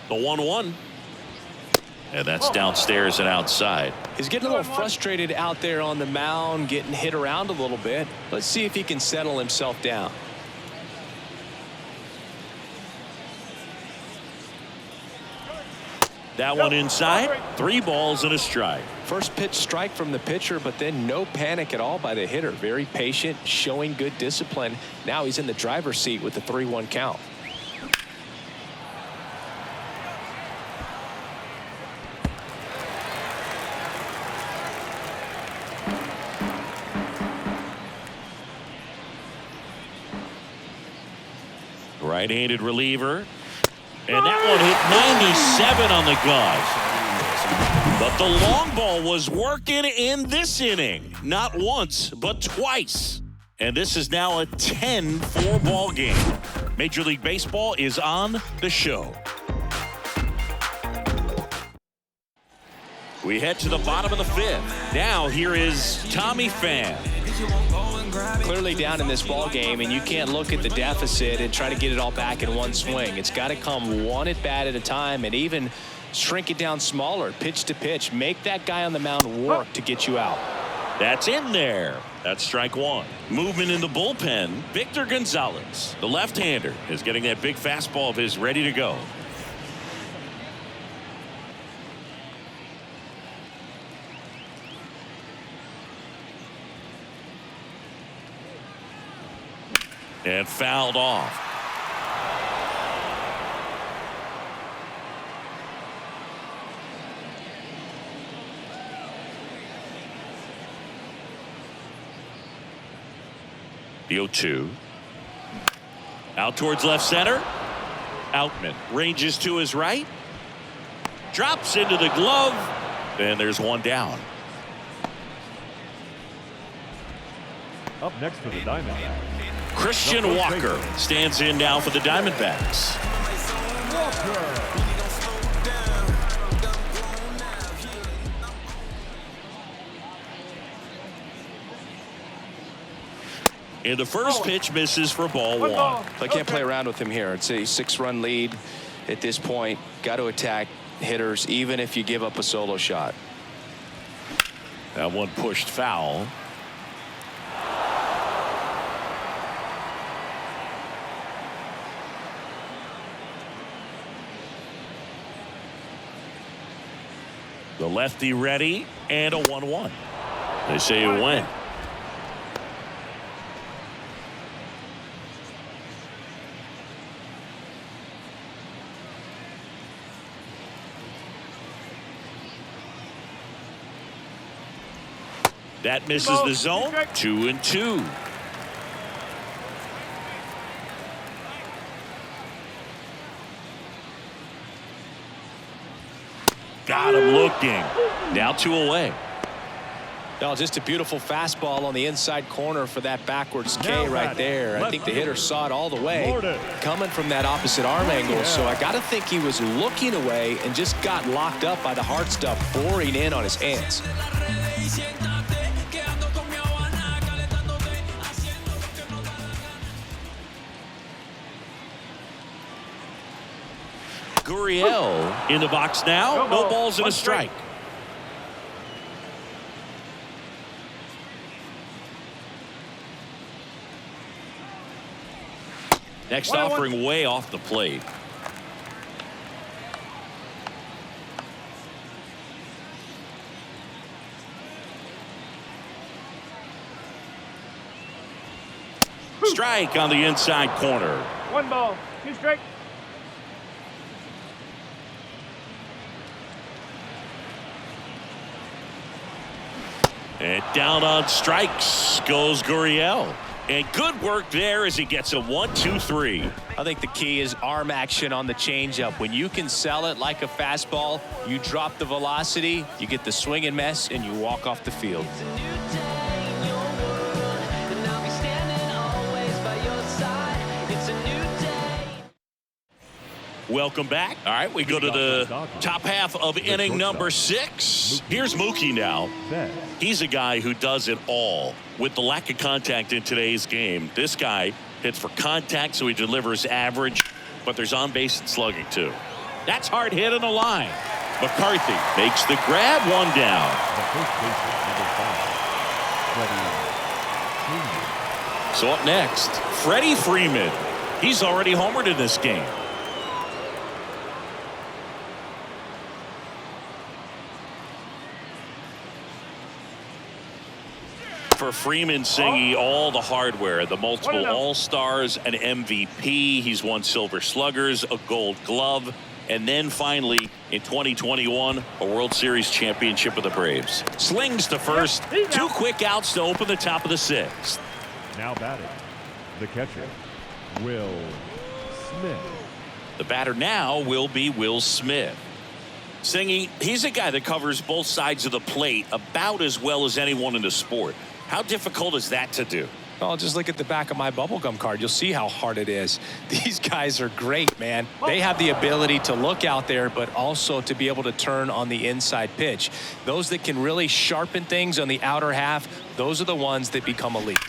The 1-1. And that's downstairs and outside. He's getting a little frustrated out there on the mound, getting hit around a little bit. Let's see if he can settle himself down. That one inside. 3 balls and a strike. First pitch strike from the pitcher, but then no panic at all by the hitter. Very patient, showing good discipline. Now he's in the driver's seat with the 3-1 count. Right-handed reliever. And that one hit 97 on the gut. But the long ball was working in this inning. Not once, but twice. And this is now a 10-4 ball game. Major League Baseball is on the show. We head to the bottom of the 5th. Now here is Tommy Pfaadt. Clearly down in this ball game, and you can't look at the deficit and try to get it all back in one swing. It's got to come one at bat at a time, and even shrink it down smaller, pitch to pitch. Make that guy on the mound work to get you out. That's in there. That's strike 1. Movement in the bullpen. Victor Gonzalez, the left-hander, is getting that big fastball of his ready to go. And fouled off. The 0-2. Out towards left center. Outman ranges to his right. Drops into the glove. And there's one down. Up next for the Diamondbacks. Christian Walker stands in now for the Diamondbacks. Walker. And the first pitch misses for ball one. I can't play around with him here. It's a 6-run lead at this point. Got to attack hitters even if you give up a solo shot. That one pushed foul. The lefty ready and a 1-1. They say it went. That misses the zone. 2-2. Got him looking. Now 2 away. No, just a beautiful fastball on the inside corner for that backwards K right there. I think the hitter saw it all the way coming from that opposite arm angle. So I got to think he was looking away and just got locked up by the hard stuff boring in on his hands. Urias in the box now. No balls and a strike. Next offering way off the plate. Strike on the inside corner. 1 ball, 2 strikes. And down on strikes goes Gurriel. And good work there as he gets a 1-2-3. I think the key is arm action on the changeup. When you can sell it like a fastball, you drop the velocity, you get the swing and miss, and you walk off the field. Welcome back. All right, we go to the top half of inning number 6. Here's Mookie now. He's a guy who does it all. With the lack of contact in today's game, this guy hits for contact, so he delivers average, but there's on base and slugging too. That's hard hit on the line. McCarthy makes the grab, 1 down. So up next, Freddie Freeman. He's already homered in this game. For Freeman, Singy, all the hardware, the multiple All-Stars, an MVP. He's won Silver Sluggers, a Gold Glove, and then finally in 2021 a World Series championship with the Braves. Slings to first. 2 quick outs to open the top of the 6th. Now batting, the catcher, Will Smith. The batter now will be Will Smith. Singy, he's a guy that covers both sides of the plate about as well as anyone in the sport. How difficult is that to do? Well, just look at the back of my bubblegum card. You'll see how hard it is. These guys are great, man. They have the ability to look out there, but also to be able to turn on the inside pitch. Those that can really sharpen things on the outer half, those are the ones that become elite.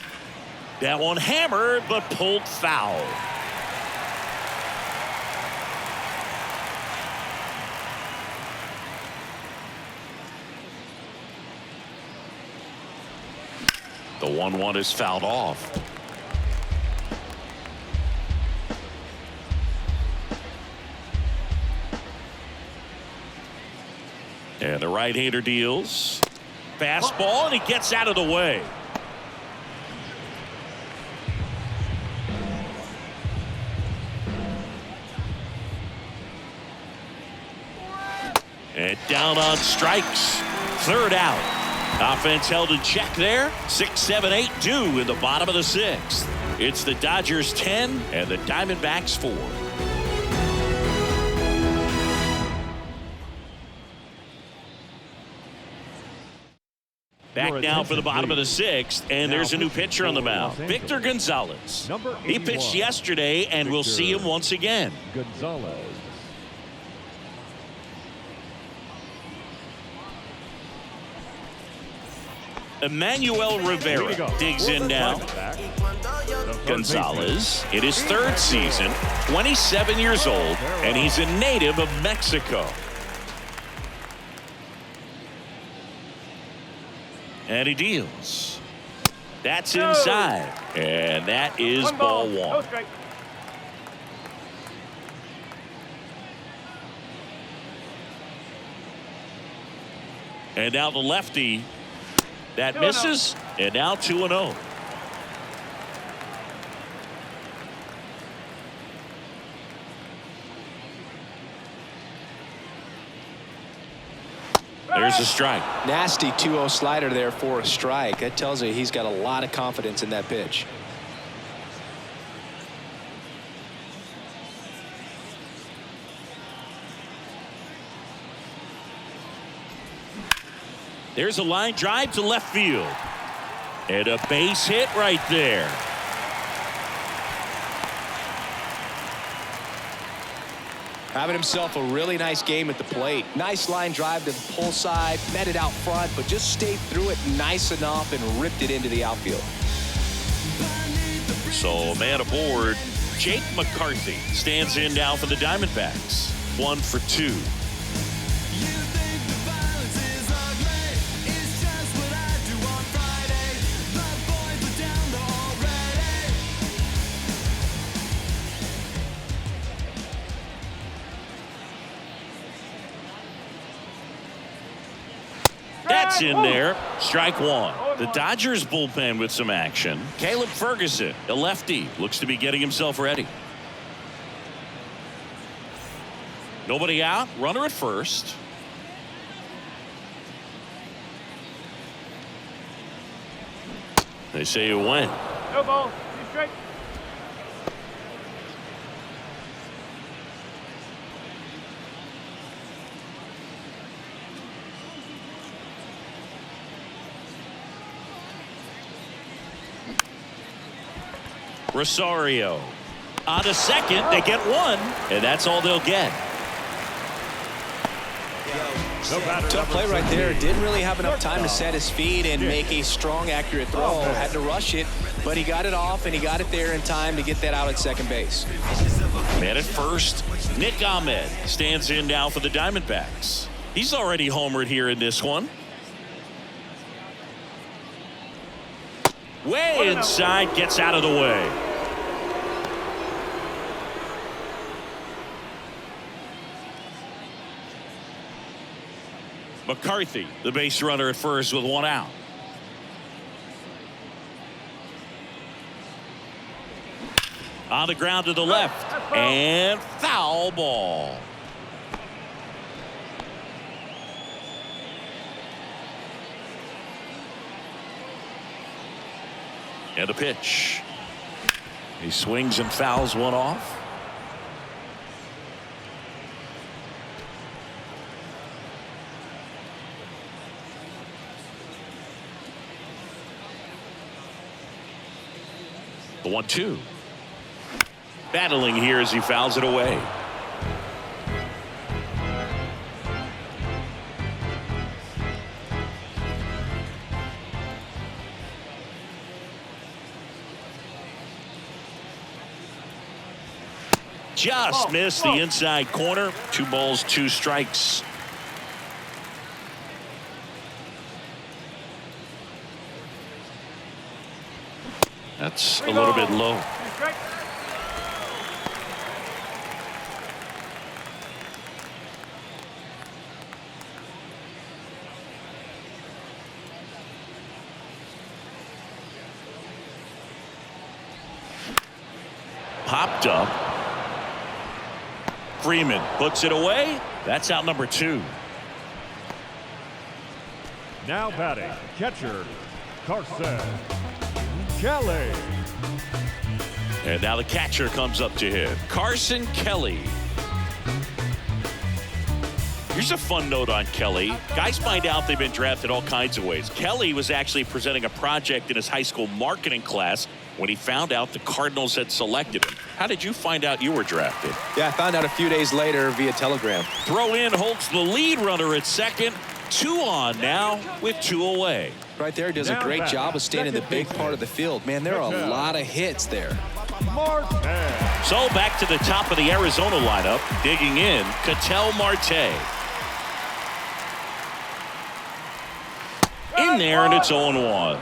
That one hammered, but pulled foul. The 1-1 is fouled off. And the right-hander deals. Fastball, and he gets out of the way. And down on strikes. 3rd out. Offense held in check there. 6, 7, 8 due in the bottom of the 6th. It's the Dodgers 10 and the Diamondbacks 4. Back now for the bottom of the 6th, and there's a new pitcher on the mound, Victor Gonzalez. He pitched yesterday, and we'll see him once again. Gonzalez. Emmanuel Rivera digs in now. Gonzalez in his 3rd season, 27 years old, and he's a native of Mexico. And he deals. That's inside. And that is ball 1. And now the lefty. That misses. And now 2-0. There's a strike. Nasty 2-0 slider there for a strike. That tells you he's got a lot of confidence in that pitch. There's a line drive to left field. And a base hit right there. Having himself a really nice game at the plate. Nice line drive to the pull side, met it out front, but just stayed through it nice enough and ripped it into the outfield. So, man aboard, Jake McCarthy stands in now for the Diamondbacks. 1 for 2. That's in there. Strike 1. The Dodgers bullpen with some action. Caleb Ferguson, a lefty, looks to be getting himself ready. Nobody out. Runner at first. They say you win. No ball. 2 strike. Rosario on to second. They get 1, and that's all they'll get. Tough play right there. Didn't really have enough time to set his feet and make a strong, accurate throw. Had to rush it, but he got it off, and he got it there in time to get that out at second base. Man at first, Nick Ahmed stands in now for the Diamondbacks. He's already homered here in this one. Way inside, gets out of the way. McCarthy, the base runner at first with 1 out. On the ground to the left, and foul ball. And a pitch. He swings and fouls one off. The 1-2. Battling here as he fouls it away. Just missed the inside corner. 2 balls, 2 strikes. That's a little bit low. Popped up. Freeman puts it away. That's out number 2. Now batting, catcher, Carson Kelly. And now the catcher comes up to hit. Carson Kelly. Here's a fun note on Kelly. Guys find out they've been drafted all kinds of ways. Kelly was actually presenting a project in his high school marketing class when he found out the Cardinals had selected him. How did you find out you were drafted? Yeah, I found out a few days later via telegram. Throw in holds the lead runner at second. 2 on now with 2 away. Right there, does a great job of staying in the big part of the field. Man, there are a lot of hits there. So back to the top of the Arizona lineup. Digging in, Ketel Marte. In there, and it's 0-1.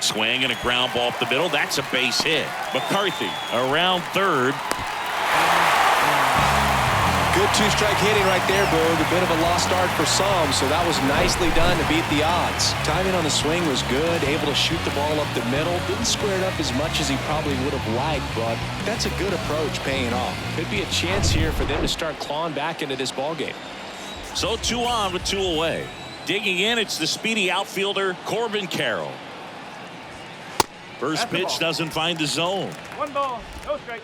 Swing and a ground ball up the middle. That's a base hit. McCarthy around third. Good 2-strike hitting right there, Boog. A bit of a lost start for some, so that was nicely done to beat the odds. Timing on the swing was good, able to shoot the ball up the middle. Didn't square it up as much as he probably would have liked, but that's a good approach paying off. Could be a chance here for them to start clawing back into this ball game. So 2 on with 2 away. Digging in, it's the speedy outfielder Corbin Carroll. First pitch doesn't find the zone. 1 ball, no strike.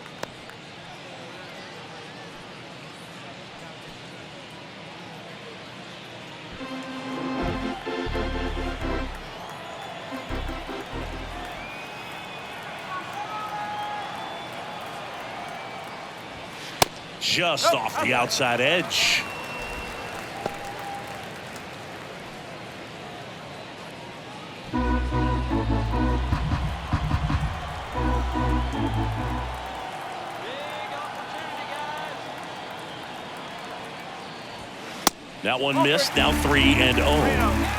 Just off the outside edge. That one missed. Now 3-0.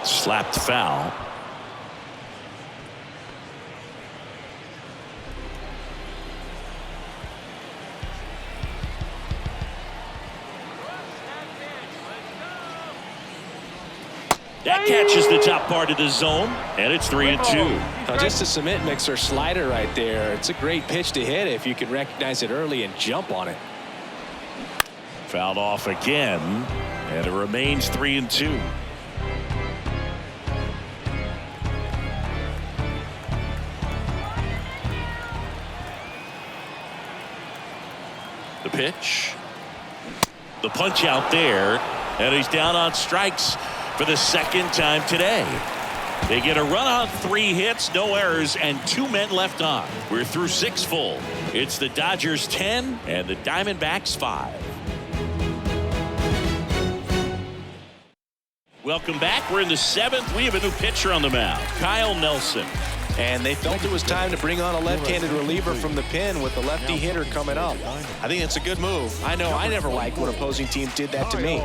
Slapped foul. That catches the top part of the zone, and it's 3-2. Now just a cement mixer slider right there. It's a great pitch to hit if you can recognize it early and jump on it. Fouled off again, and it remains 3-2. The pitch. The punch out there, and he's down on strikes for the second time today. They get a run on 3 hits, no errors, and 2 men left on. We're through 6 full. It's the Dodgers 10 and the Diamondbacks 5. Welcome back. We're in the 7th. We have a new pitcher on the mound, Kyle Nelson. And they felt it was time to bring on a left-handed reliever from the pen with the lefty hitter coming up. I think it's a good move. I know I never liked when opposing teams did that to me.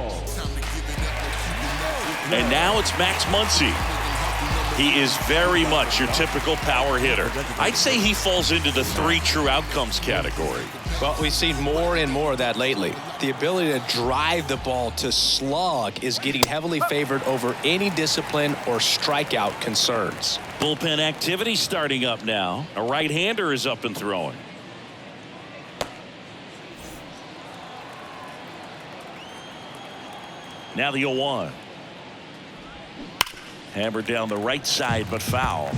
And now it's Max Muncy. He is very much your typical power hitter. I'd say he falls into the 3 true outcomes category. Well, we've seen more and more of that lately. The ability to drive the ball to slug is getting heavily favored over any discipline or strikeout concerns. Bullpen activity starting up now. A right-hander is up and throwing. Now the 0-1. Hammered down the right side, but foul.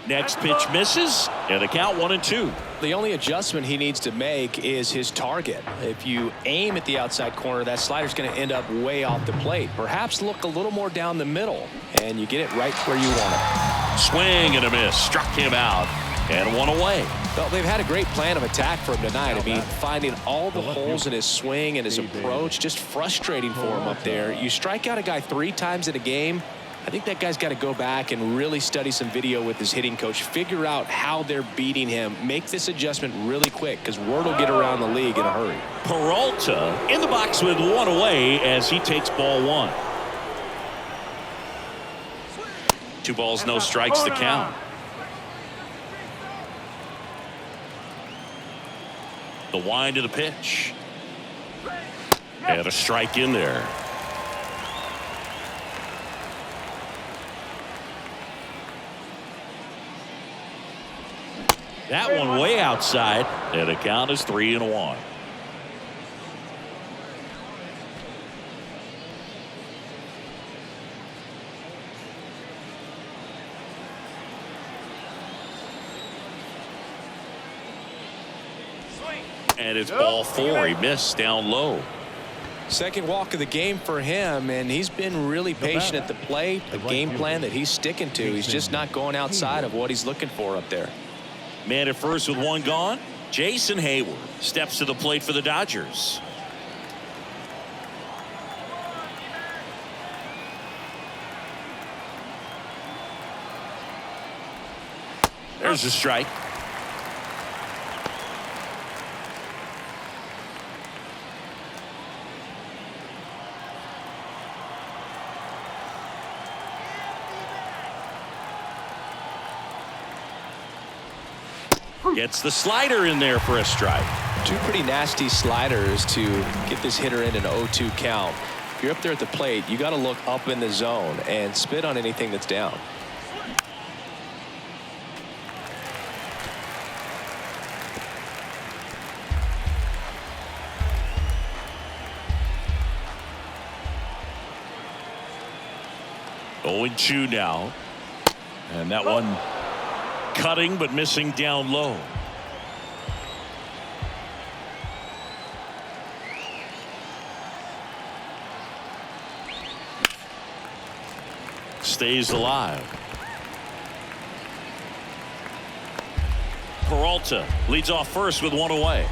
Next pitch misses, and the count 1-2. The only adjustment he needs to make is his target. If you aim at the outside corner, that slider's going to end up way off the plate. Perhaps look a little more down the middle, and you get it right where you want it. Swing and a miss. Struck him out. And one away. Well, they've had a great plan of attack for him tonight. I mean, finding all the holes in his swing and his approach, just frustrating for him up there. You strike out a guy 3 times in a game, I think that guy's got to go back and really study some video with his hitting coach, figure out how they're beating him, make this adjustment really quick, because word will get around the league in a hurry. Peralta in the box with one away as he takes ball 1. 2 balls, no strikes to count. The wind of the pitch. And a strike in there. That one way outside, and the count is 3-1. And it's ball 4. He missed down low. Second walk of the game for him, and he's been really patient at the plate. A game plan that he's sticking to. He's just not going outside of what he's looking for up there. Man at first with 1 gone. Jason Hayward steps to the plate for the Dodgers. There's a strike. Gets the slider in there for a strike. 2 pretty nasty sliders to get this hitter in an 0-2 count. If you're up there at the plate, you got to look up in the zone and spit on anything that's down. Oh, 0-2 now. And that one cutting but missing down low. Stays alive. Peralta leads off first with 1 away.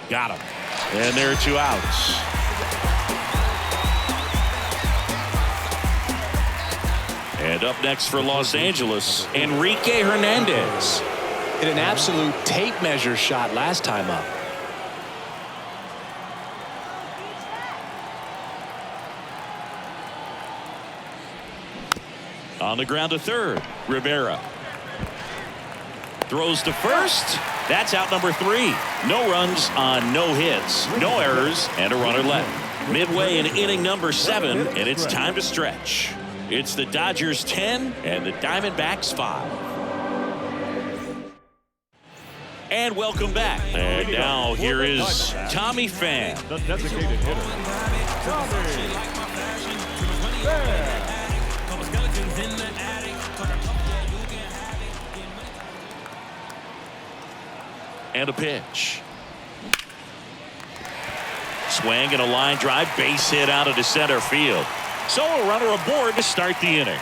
Got him. And there are 2 outs. And up next for Los Angeles, Enrique Hernandez. Hit an absolute tape measure shot last time up. On the ground to third, Rivera. Throws to first. That's out number 3. No runs on no hits, no errors, and a runner left. Midway in inning number 7, and it's time to stretch. It's the Dodgers 10 and the Diamondbacks 5. And welcome back. And now here is Tommy Pfaadt. The designated hitter, Tommy Pfaadt. And a pitch. Swing and a line drive, base hit out into center field. So a runner aboard to start the inning.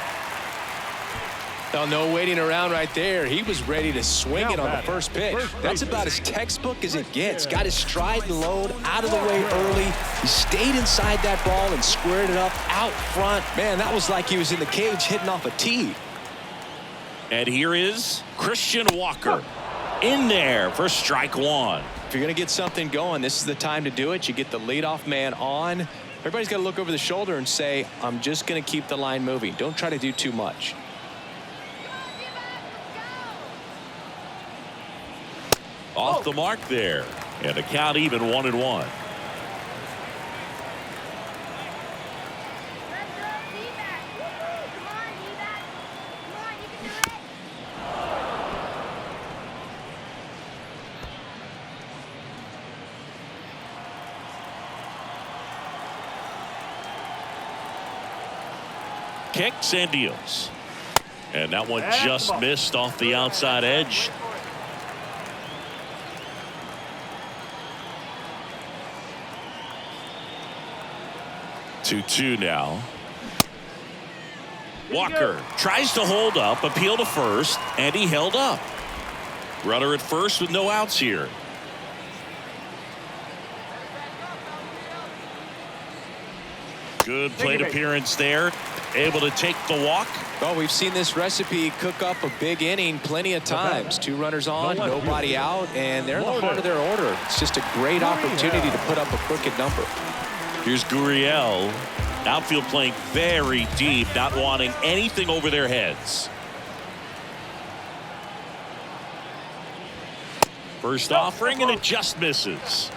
Well, no waiting around right there. He was ready to swing it on the first pitch. That's about as textbook as it gets. Got his stride and load out of the way early. He stayed inside that ball and squared it up out front. Man, that was like he was in the cage hitting off a tee. And here is Christian Walker in there for strike 1. If you're going to get something going, this is the time to do it. You get the leadoff man on. Everybody's got to look over the shoulder and say, I'm just going to keep the line moving. Don't try to do too much. Off the mark there. And the count even 1-1. Kicks and deals. And that one just missed off the outside edge. Two now. Walker tries to hold up, appeal to first, and he held up. Runner at first with no outs here. Good plate appearance there. Able to take the walk. Well, we've seen this recipe cook up a big inning plenty of times. 2 runners on, nobody out, and they're in the heart of their order. It's just a great opportunity to put up a crooked number. Here's Urias. Outfield playing very deep, not wanting anything over their heads. First offering, and it just misses.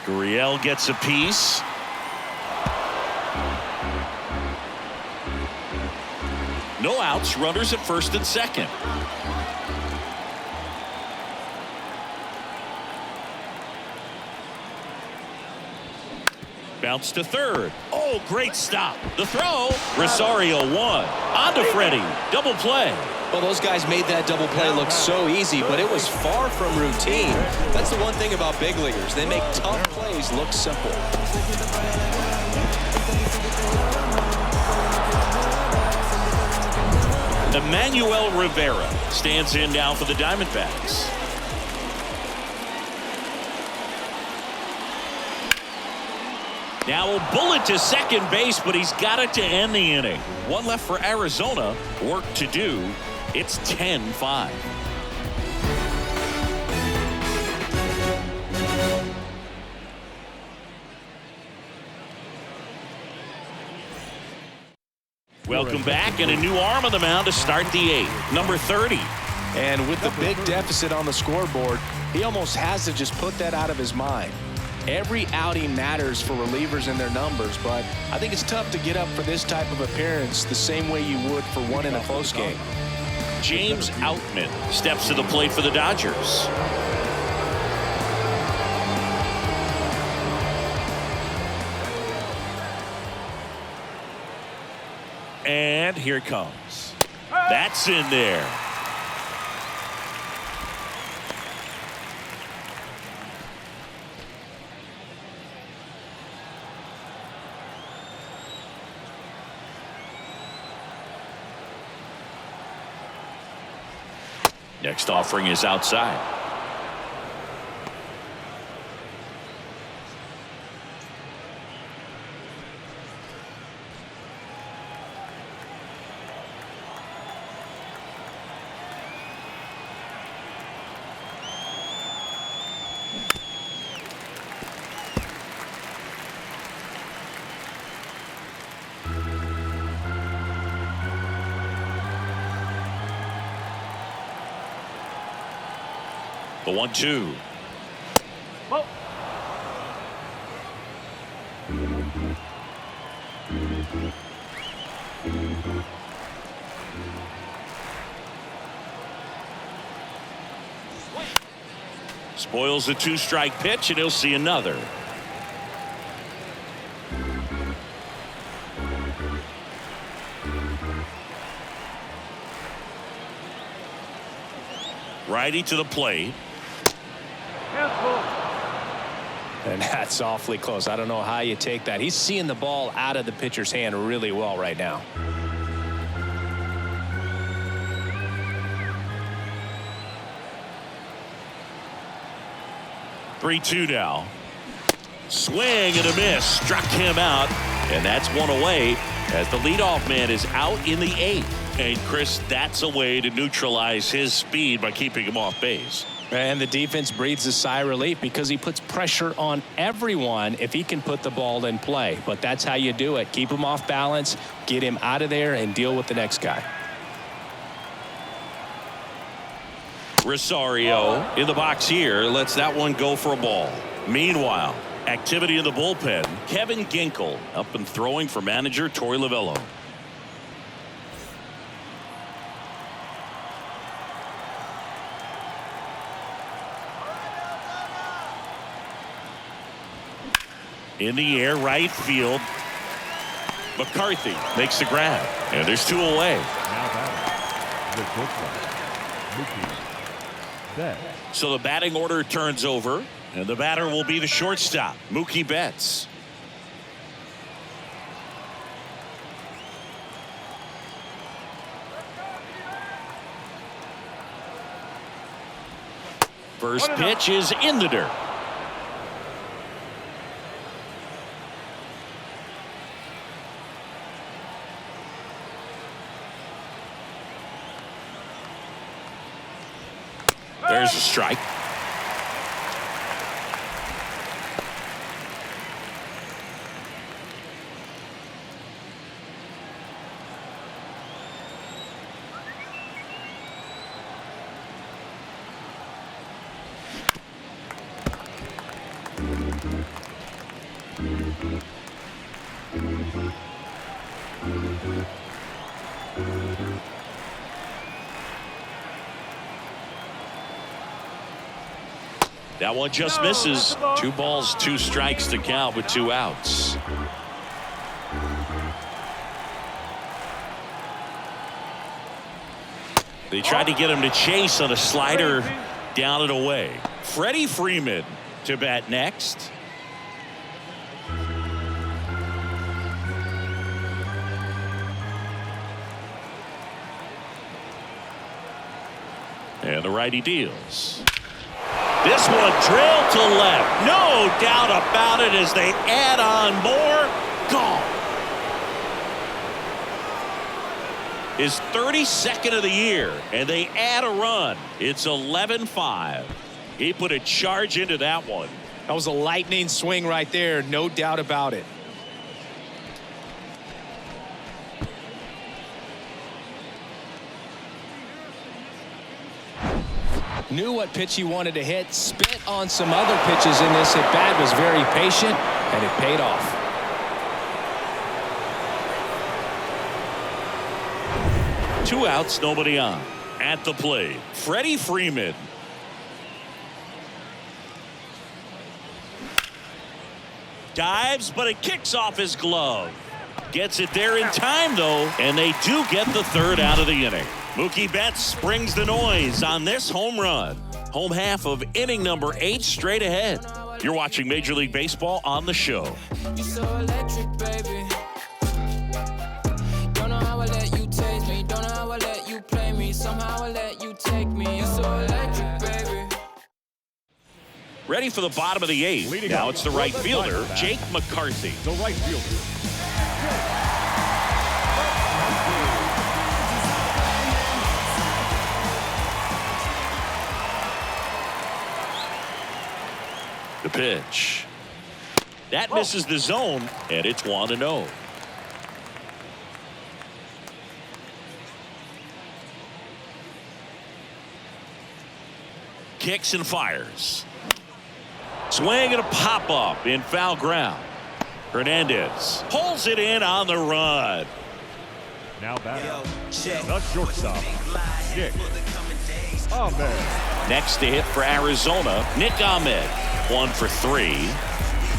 Urias gets a piece. No outs, runners at first and second. Bounce to third. Oh, great stop. The throw. Rosario one. On to Freddie. Double play. Well, those guys made that double play look so easy, but it was far from routine. That's the one thing about big leaguers. They make tough plays look simple. Emmanuel Rivera stands in now for the Diamondbacks. Now a bullet to second base, but he's got it to end the inning. One left for Arizona. Work to do. It's 10-5. Welcome back, and a new arm on the mound to start the 8th. Number 30. And with the big deficit on the scoreboard, he almost has to just put that out of his mind. Every outing matters for relievers and their numbers, but I think it's tough to get up for this type of appearance the same way you would for one in a close game. James Outman steps to the plate for the Dodgers. And here it comes. That's in there. Next offering is outside. The 1-2. Spoils the 2-strike pitch, and he'll see another. Righty to the plate. And that's awfully close. I don't know how you take that. He's seeing the ball out of the pitcher's hand really well right now. Three-two now. Swing and a miss. Struck him out. And that's one away as the leadoff man is out in the 8th. And Chris, that's a way to neutralize his speed by keeping him off base. And the defense breathes a sigh of relief because he puts pressure on everyone if he can put the ball in play. But that's how you do it. Keep him off balance, get him out of there, and deal with the next guy. Rosario in the box here lets that one go for a ball. Meanwhile, activity in the bullpen. Kevin Ginkel up and throwing for manager Torey Lovullo. In the air, right field. McCarthy makes the grab, and there's 2 away. Now batting, the shortstop, Betts. So the batting order turns over, and the batter will be the shortstop, Mookie Betts. First pitch is in the dirt. There's a strike. That one just misses. 2 balls, 2 strikes to count with 2 outs. They tried to get him to chase on a slider, down and away. Freddie Freeman to bat next. And the righty deals. This one drilled to left. No doubt about it as they add on more. Gone. His 32nd of the year, and they add a run. It's 11-5. He put a charge into that one. That was a lightning swing right there, no doubt about it. Knew what pitch he wanted to hit, spit on some other pitches in this at bat, was very patient, and it paid off. Two outs, nobody on. At the plate, Freddie Freeman. Dives, but it kicks off his glove. Gets it there in time, though, and they do get the third out of the inning. Mookie Betts brings the noise on this home run. Home half of inning number 8 straight ahead. You're watching Major League Baseball on the show. You're so electric, baby. Don't know how I let you taste me. Don't know how I let you play me. Somehow I let you take me. You're so electric, baby. Ready for the bottom of the 8th. Now it's the right fielder, Jake McCarthy. The right fielder. The pitch. That misses the zone, and it's 1-0. Kicks and fires. Swing and a pop-up in foul ground. Hernandez pulls it in on the run. Now batter. The shortstop, Nick Ahmed. Next to hit for Arizona, Nick Ahmed. 1 for 3.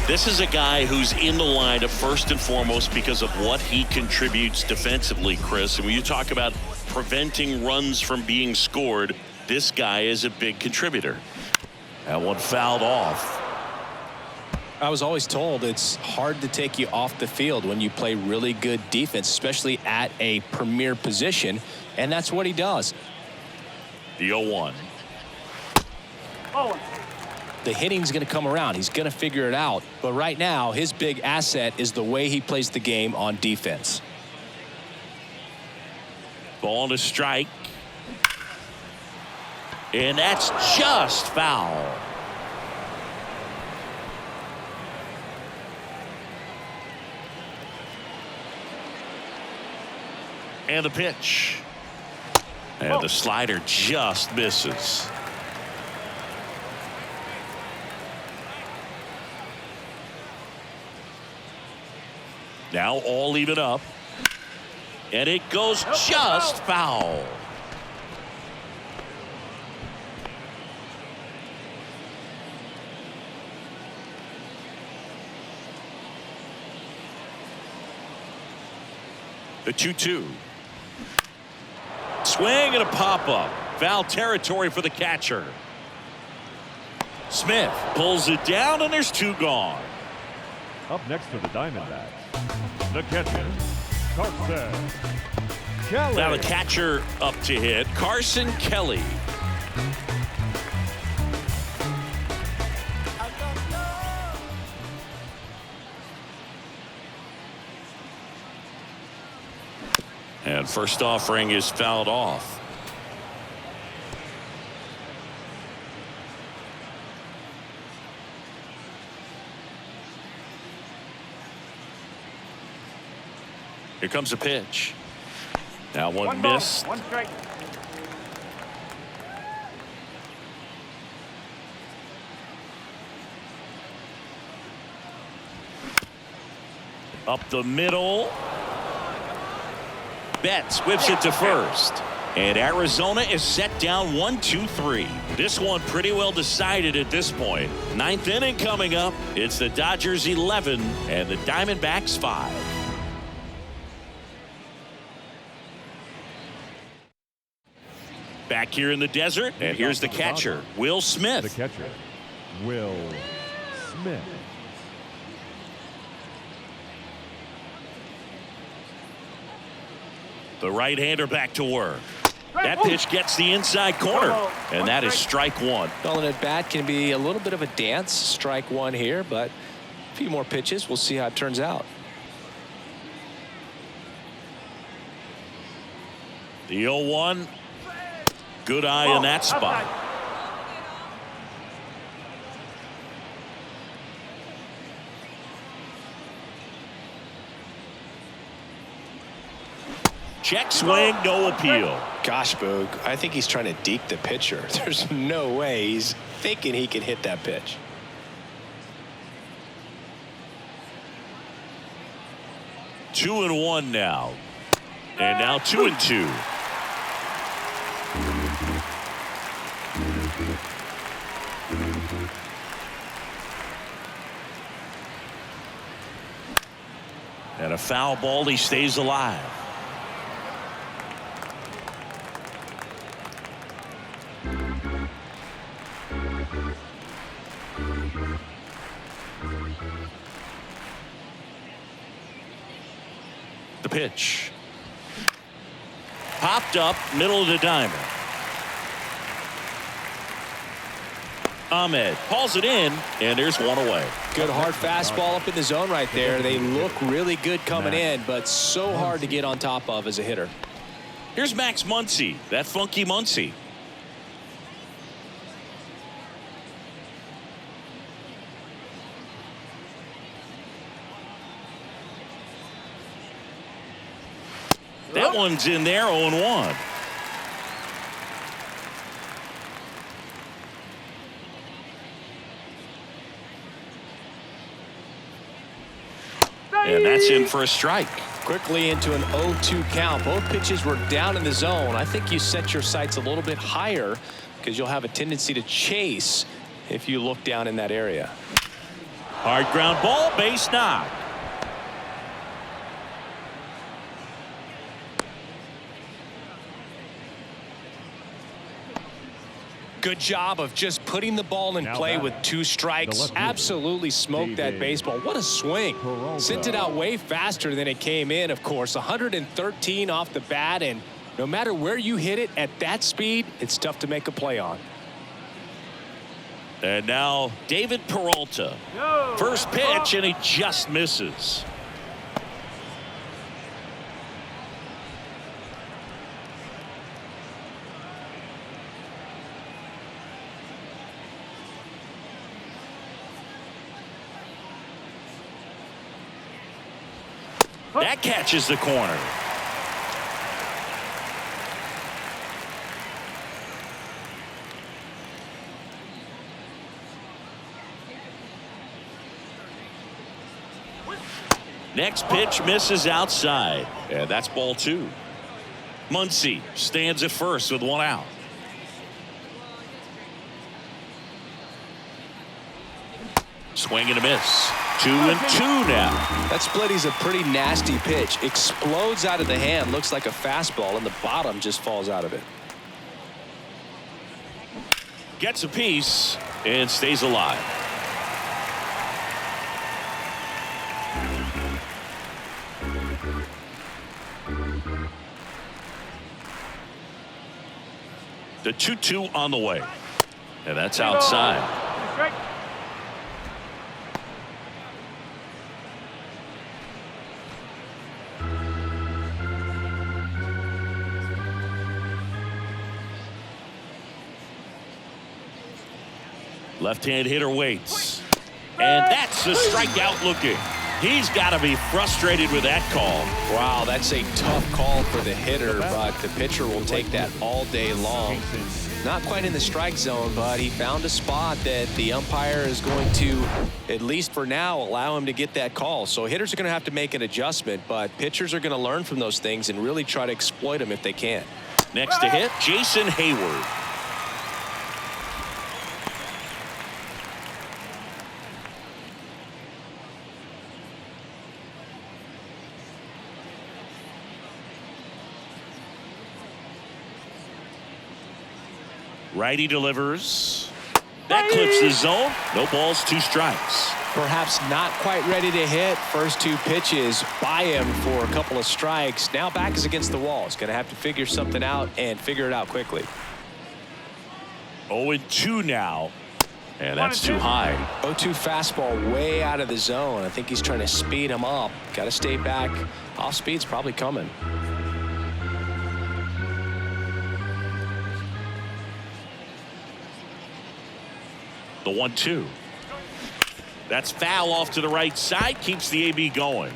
This is a guy who's in the lineup first and foremost because of what he contributes defensively, Chris. And when you talk about preventing runs from being scored, this guy is a big contributor. That one fouled off. I was always told it's hard to take you off the field when you play really good defense, especially at a premier position, and that's what he does. The 0-1. The hitting's going to come around. He's going to figure it out. But right now, his big asset is the way he plays the game on defense. Ball to strike. And that's just foul. And the pitch. And the slider just misses. Now all even up. And it goes just foul. The 2-2. Swing and a pop-up. Foul territory for the catcher. Smith pulls it down, and there's 2 gone. Up next for the Diamondbacks, the catcher, Carson Kelly. Now the catcher up to hit, Carson Kelly. And first offering is fouled off. Here comes a pitch. Now one missed. One strike. Up the middle. Betts whips it to first. And Arizona is set down 1-2-3. This one pretty well decided at this point. 9th inning coming up. It's the Dodgers 11 and the Diamondbacks 5. Back here in the desert, and here's the catcher, Will Smith. The catcher, Will Smith. The right-hander back to work. That pitch gets the inside corner, and that is strike 1. Well, an at-bat can be a little bit of a dance. Strike 1 here, but a few more pitches. We'll see how it turns out. The 0-1. Good eye in that spot. Check swing, no appeal. Gosh, Boog, I think he's trying to deke the pitcher. There's no way he's thinking he can hit that pitch. Two and one now. And now 2-2. And a foul ball, he stays alive. The pitch. Popped up, middle of the diamond. Ahmed hauls it in, and there's one away. Good hard fastball up in the zone right there. They look really good coming in, but so hard to get on top of as a hitter. Here's Max Muncy, that funky Muncy. That one's in there, 0-1. And that's in for a strike. Quickly into an 0-2 count. Both pitches were down in the zone. I think you set your sights a little bit higher because you'll have a tendency to chase if you look down in that area. Hard ground ball, base knock. Good job of just putting the ball in play with 2 strikes. Absolutely smoked that baseball. What a swing. Sent it out way faster than it came in, of course. 113 off the bat, and no matter where you hit it at that speed, it's tough to make a play on. And now David Peralta. First pitch, and he just misses. That catches the corner. Next pitch misses outside, and that's ball 2. Muncy stands at first with 1 out. Swing and a miss. 2-2 now. That splitty's a pretty nasty pitch. Explodes out of the hand. Looks like a fastball, and the bottom just falls out of it. Gets a piece, and stays alive. The 2-2 on the way. And that's outside. Left-hand hitter waits. And that's a strikeout looking. He's got to be frustrated with that call. Wow, that's a tough call for the hitter, but the pitcher will take that all day long. Not quite in the strike zone, but he found a spot that the umpire is going to, at least for now, allow him to get that call. So hitters are going to have to make an adjustment, but pitchers are going to learn from those things and really try to exploit them if they can. Next to hit, Jason Hayward. Righty delivers. That clips the zone. No balls, 2 strikes. Perhaps not quite ready to hit. First 2 pitches by him for a couple of strikes. Now back is against the wall. He's going to have to figure something out and figure it out quickly. 0-2 now. And that's too high. 0-2 fastball way out of the zone. I think he's trying to speed him up. Got to stay back. Off speed's probably coming. The 1-2. That's foul off to the right side. Keeps the AB going.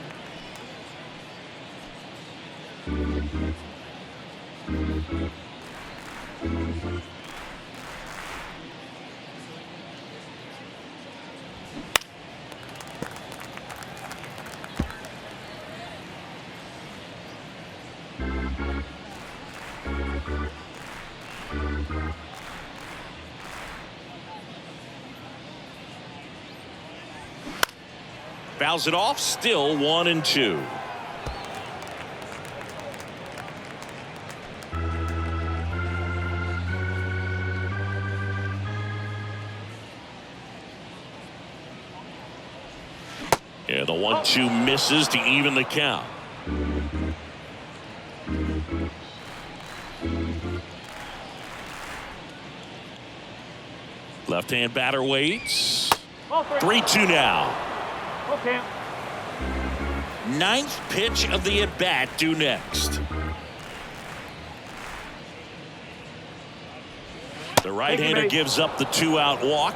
Fouls it off. Still 1-2. Yeah, the 1-2 misses to even the count. Left-hand batter waits. 3-2 now. Okay. 9th pitch of the at-bat due next. The right-hander gives up the 2-out walk.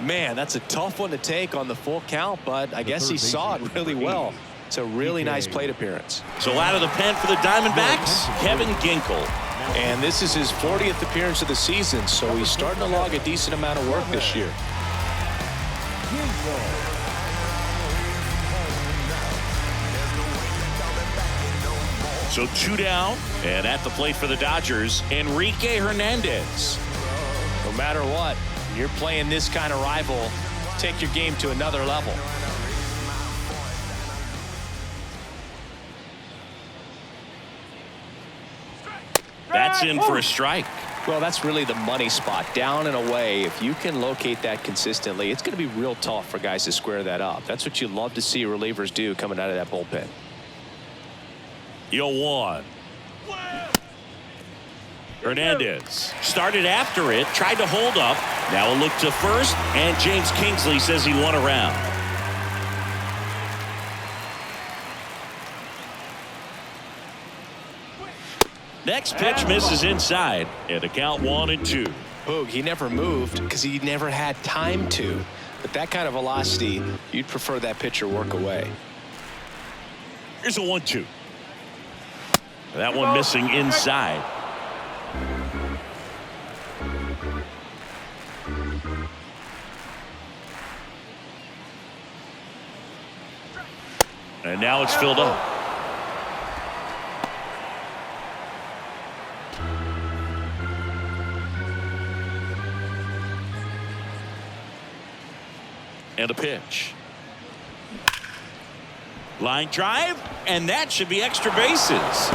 Man, that's a tough one to take on the full count, but I guess he saw it really well. It's a really nice plate appearance. So out of the pen for the Diamondbacks, Kevin Ginkel. And this is his 40th appearance of the season, so he's starting to log a decent amount of work this year. So 2 down, and at the plate for the Dodgers, Enrique Hernandez. No matter what, you're playing this kind of rival, take your game to another level. That's in for a strike. Well, that's really the money spot, down and away. If you can locate that consistently, it's going to be real tough for guys to square that up. That's what you love to see relievers do coming out of that bullpen. 0-1. Hernandez started after it, tried to hold up. Now a look to first, and James Kingsley says he won around. Next pitch misses inside, and the count 1-2. Boog, he never moved because he never had time to. But that kind of velocity, you'd prefer that pitcher work away. Here's a 1-2. That one missing inside. And now it's filled up. And a pitch. Line drive, and that should be extra bases.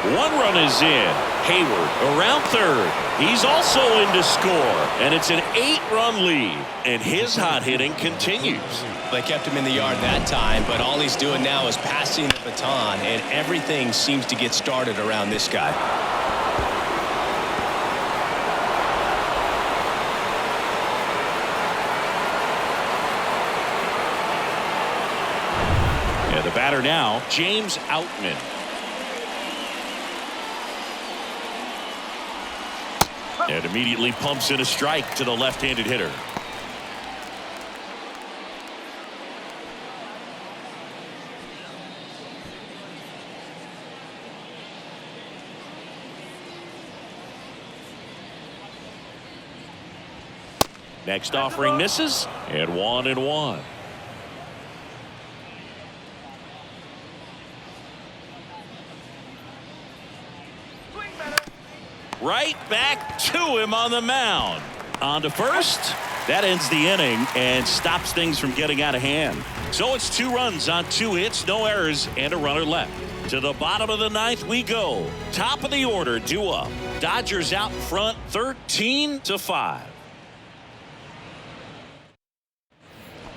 1 run is in. Hayward around third. He's also in to score, and it's an 8-run lead, and his hot hitting continues. They kept him in the yard that time, but all he's doing now is passing the baton, and everything seems to get started around this guy. And the batter now, James Outman. And immediately pumps in a strike to the left-handed hitter. Next offering misses, and 1-1. Right back to him on the mound. On to first. That ends the inning and stops things from getting out of hand. So it's 2 runs on 2 hits, no errors, and a runner left. To the bottom of the 9th we go. Top of the order, due up. Dodgers out front 13-5.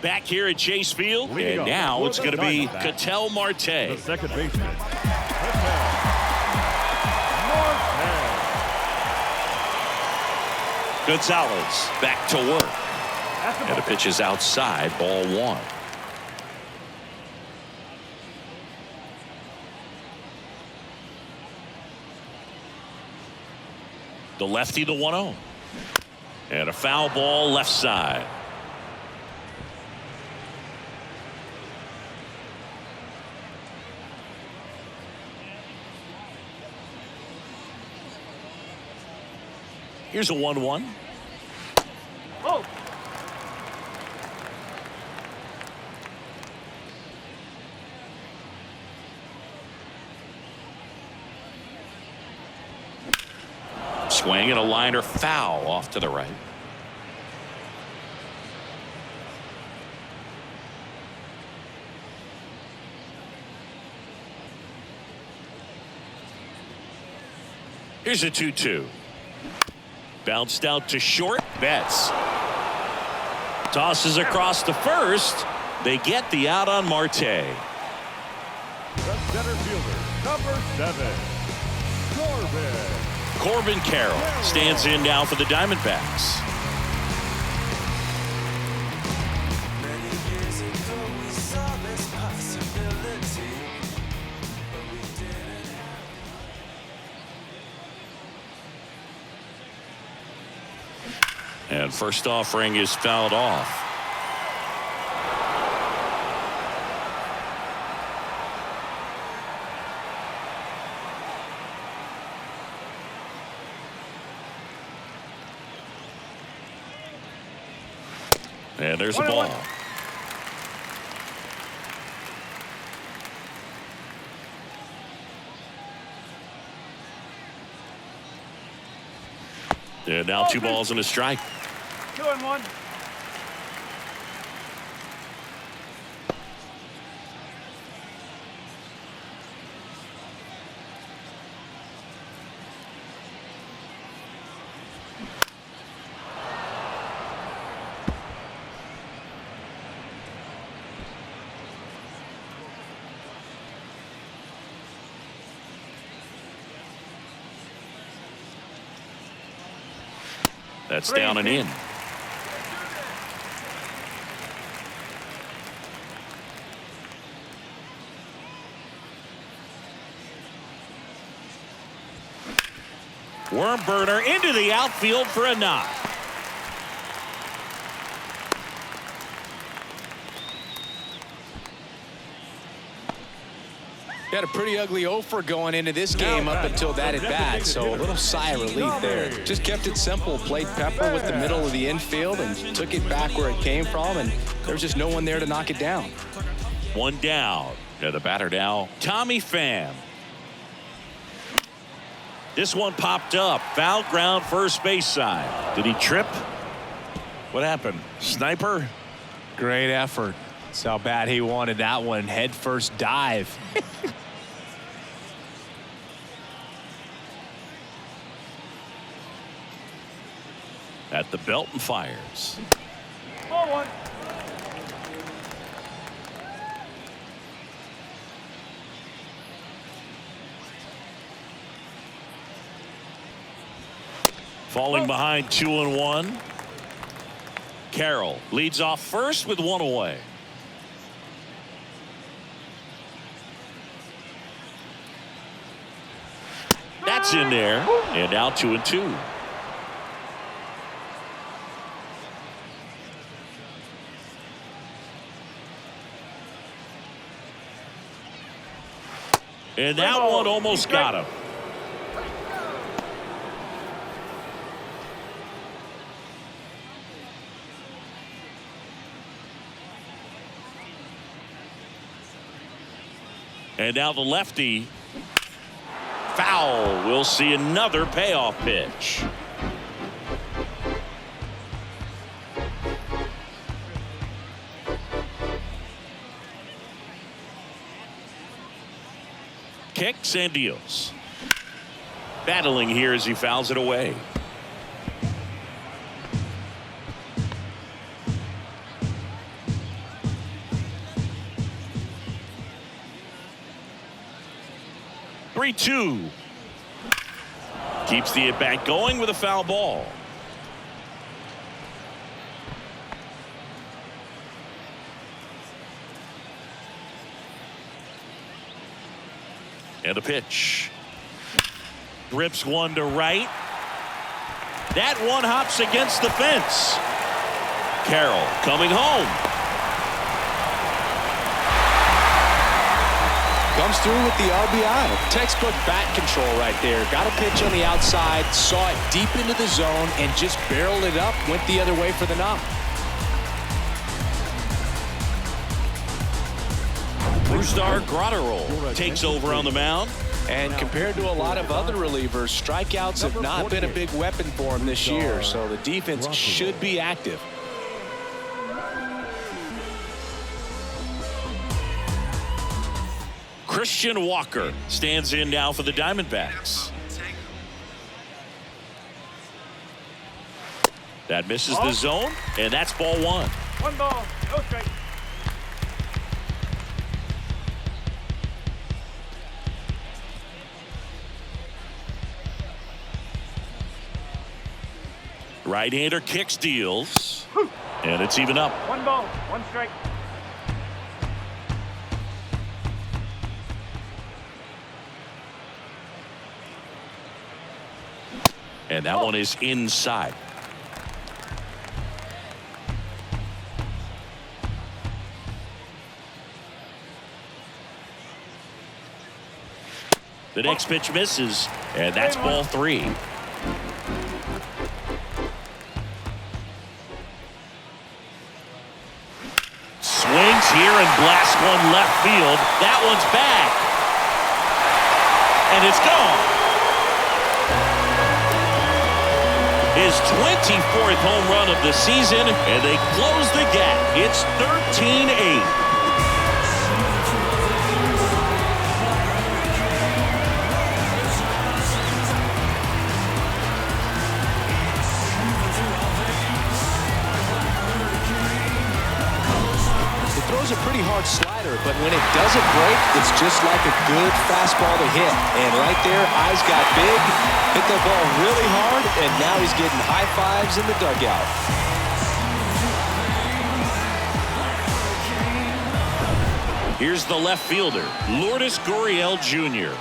Back here at Chase Field, and now it's going to be Ketel Marte. The second baseman, Gonzalez back to work. And the pitch is outside, ball 1. The lefty, the 1-0. And a foul ball left side. Here's a 1-1. Oh. Swing and a liner foul off to the right. Here's a 2-2. Bounced out to short. Betts tosses across to first. They get the out on Marte. The center fielder, number 7, Corbin Carroll stands in now for the Diamondbacks. And first offering is fouled off. And there's a ball. And now 2 balls and a strike. 2-1. That's down and in. Worm burner into the outfield for a knock. He had a pretty ugly offer going into this game up until that at bat, so a little sigh of relief there. Just kept it simple, played pepper with the middle of the infield and took it back where it came from, and there was just no one there to knock it down. 1 down. Yeah, the batter now, Tommy Pham. This one popped up. Foul ground first base side. Did he trip? What happened? Sniper? Great effort. That's how bad he wanted that one. Head first dive. At the belt and fires. Ball one. Falling behind 2-1. Carroll leads off first with one away. That's in there. And now 2-2. And that one almost got him. And now the lefty. Foul. We'll see another payoff pitch. Kicks and deals. Battling here as he fouls it away. Three-two. Keeps the at-bat going with a foul ball. And a pitch. Rips one to right. That one hops against the fence. Carroll coming home. Comes through with the RBI. Textbook bat control right there. Got a pitch on the outside, saw it deep into the zone, and just barreled it up, went the other way for the knock. Brusdar Graterol takes over on the mound. And compared to a lot of other relievers, strikeouts have not been a big weapon for him this year, so the defense should be active. Christian Walker stands in now for the Diamondbacks. That misses the zone, and that's ball one. One ball, no strike. Right-hander kicks, deals, and it's even up. One ball, one strike. And that one is inside. The next pitch misses, and that's ball three. Swings here and blasts one left field. That one's back. And it's gone. His 24th home run of the season, and they close the gap. It's 13-8. Throws a pretty hard slider, but when it doesn't break, it's just like a good fastball to hit. And right there, eyes got big, hit the ball really hard, and now he's getting high fives in the dugout. Here's the left fielder, Lourdes Gurriel Jr.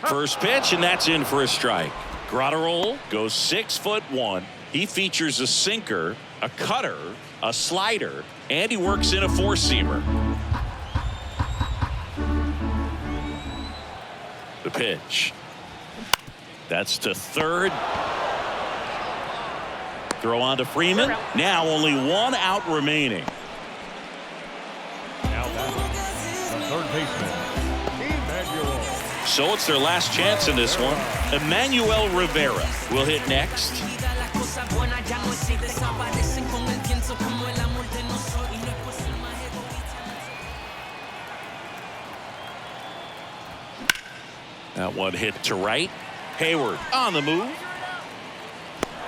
First pitch, and that's in for a strike. Graterol goes 6'1". He features a sinker, a cutter, a slider, and he works in a four-seamer. The pitch. That's to third. Throw on to Freeman. Now only one out remaining. Now batting, the third baseman, Emmanuel. So it's their last chance in this one. Emmanuel Rivera will hit next. That one hit to right. Hayward on the move.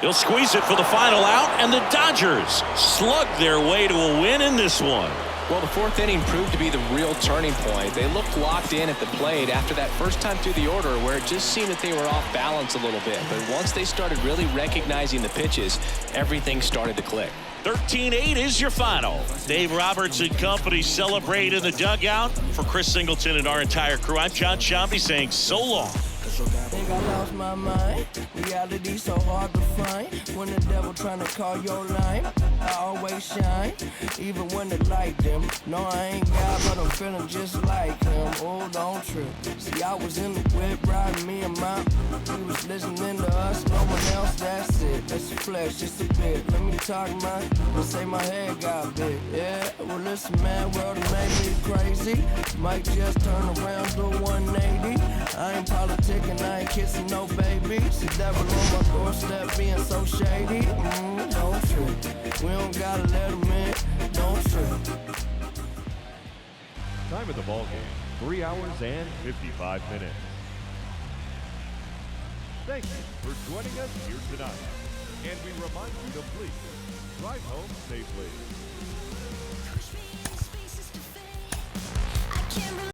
He'll squeeze it for the final out, and the Dodgers slug their way to a win in this one. Well, the fourth inning proved to be the real turning point. They looked locked in at the plate after that first time through the order where it just seemed that they were off balance a little bit. But once they started really recognizing the pitches, everything started to click. 13-8 is your final. Dave Roberts and company celebrate in the dugout. For Chris Singleton and our entire crew, I'm John Shambi saying so long. Think I lost my mind. Reality so hard to find. When the devil trying to call your line, I always shine, even when the light dim. No, I ain't God, but I'm feeling just like him. Oh, don't trip. See, I was in the whip riding me and my. We was listening to us, no one else. That's it. That's a flex, just a bit. Let me talk, man. Let's say my head got big. Yeah. Well, listen, man, world it made me crazy. Might just turn around to 180. I ain't politicking, I ain't kissing no babies. The devil on my doorstep being so shady. Don't trip. We don't gotta let him in. Don't trip. Time of the ball game, 3 hours and 55 minutes. Thank you for joining us here tonight. And we remind you to please drive home safely.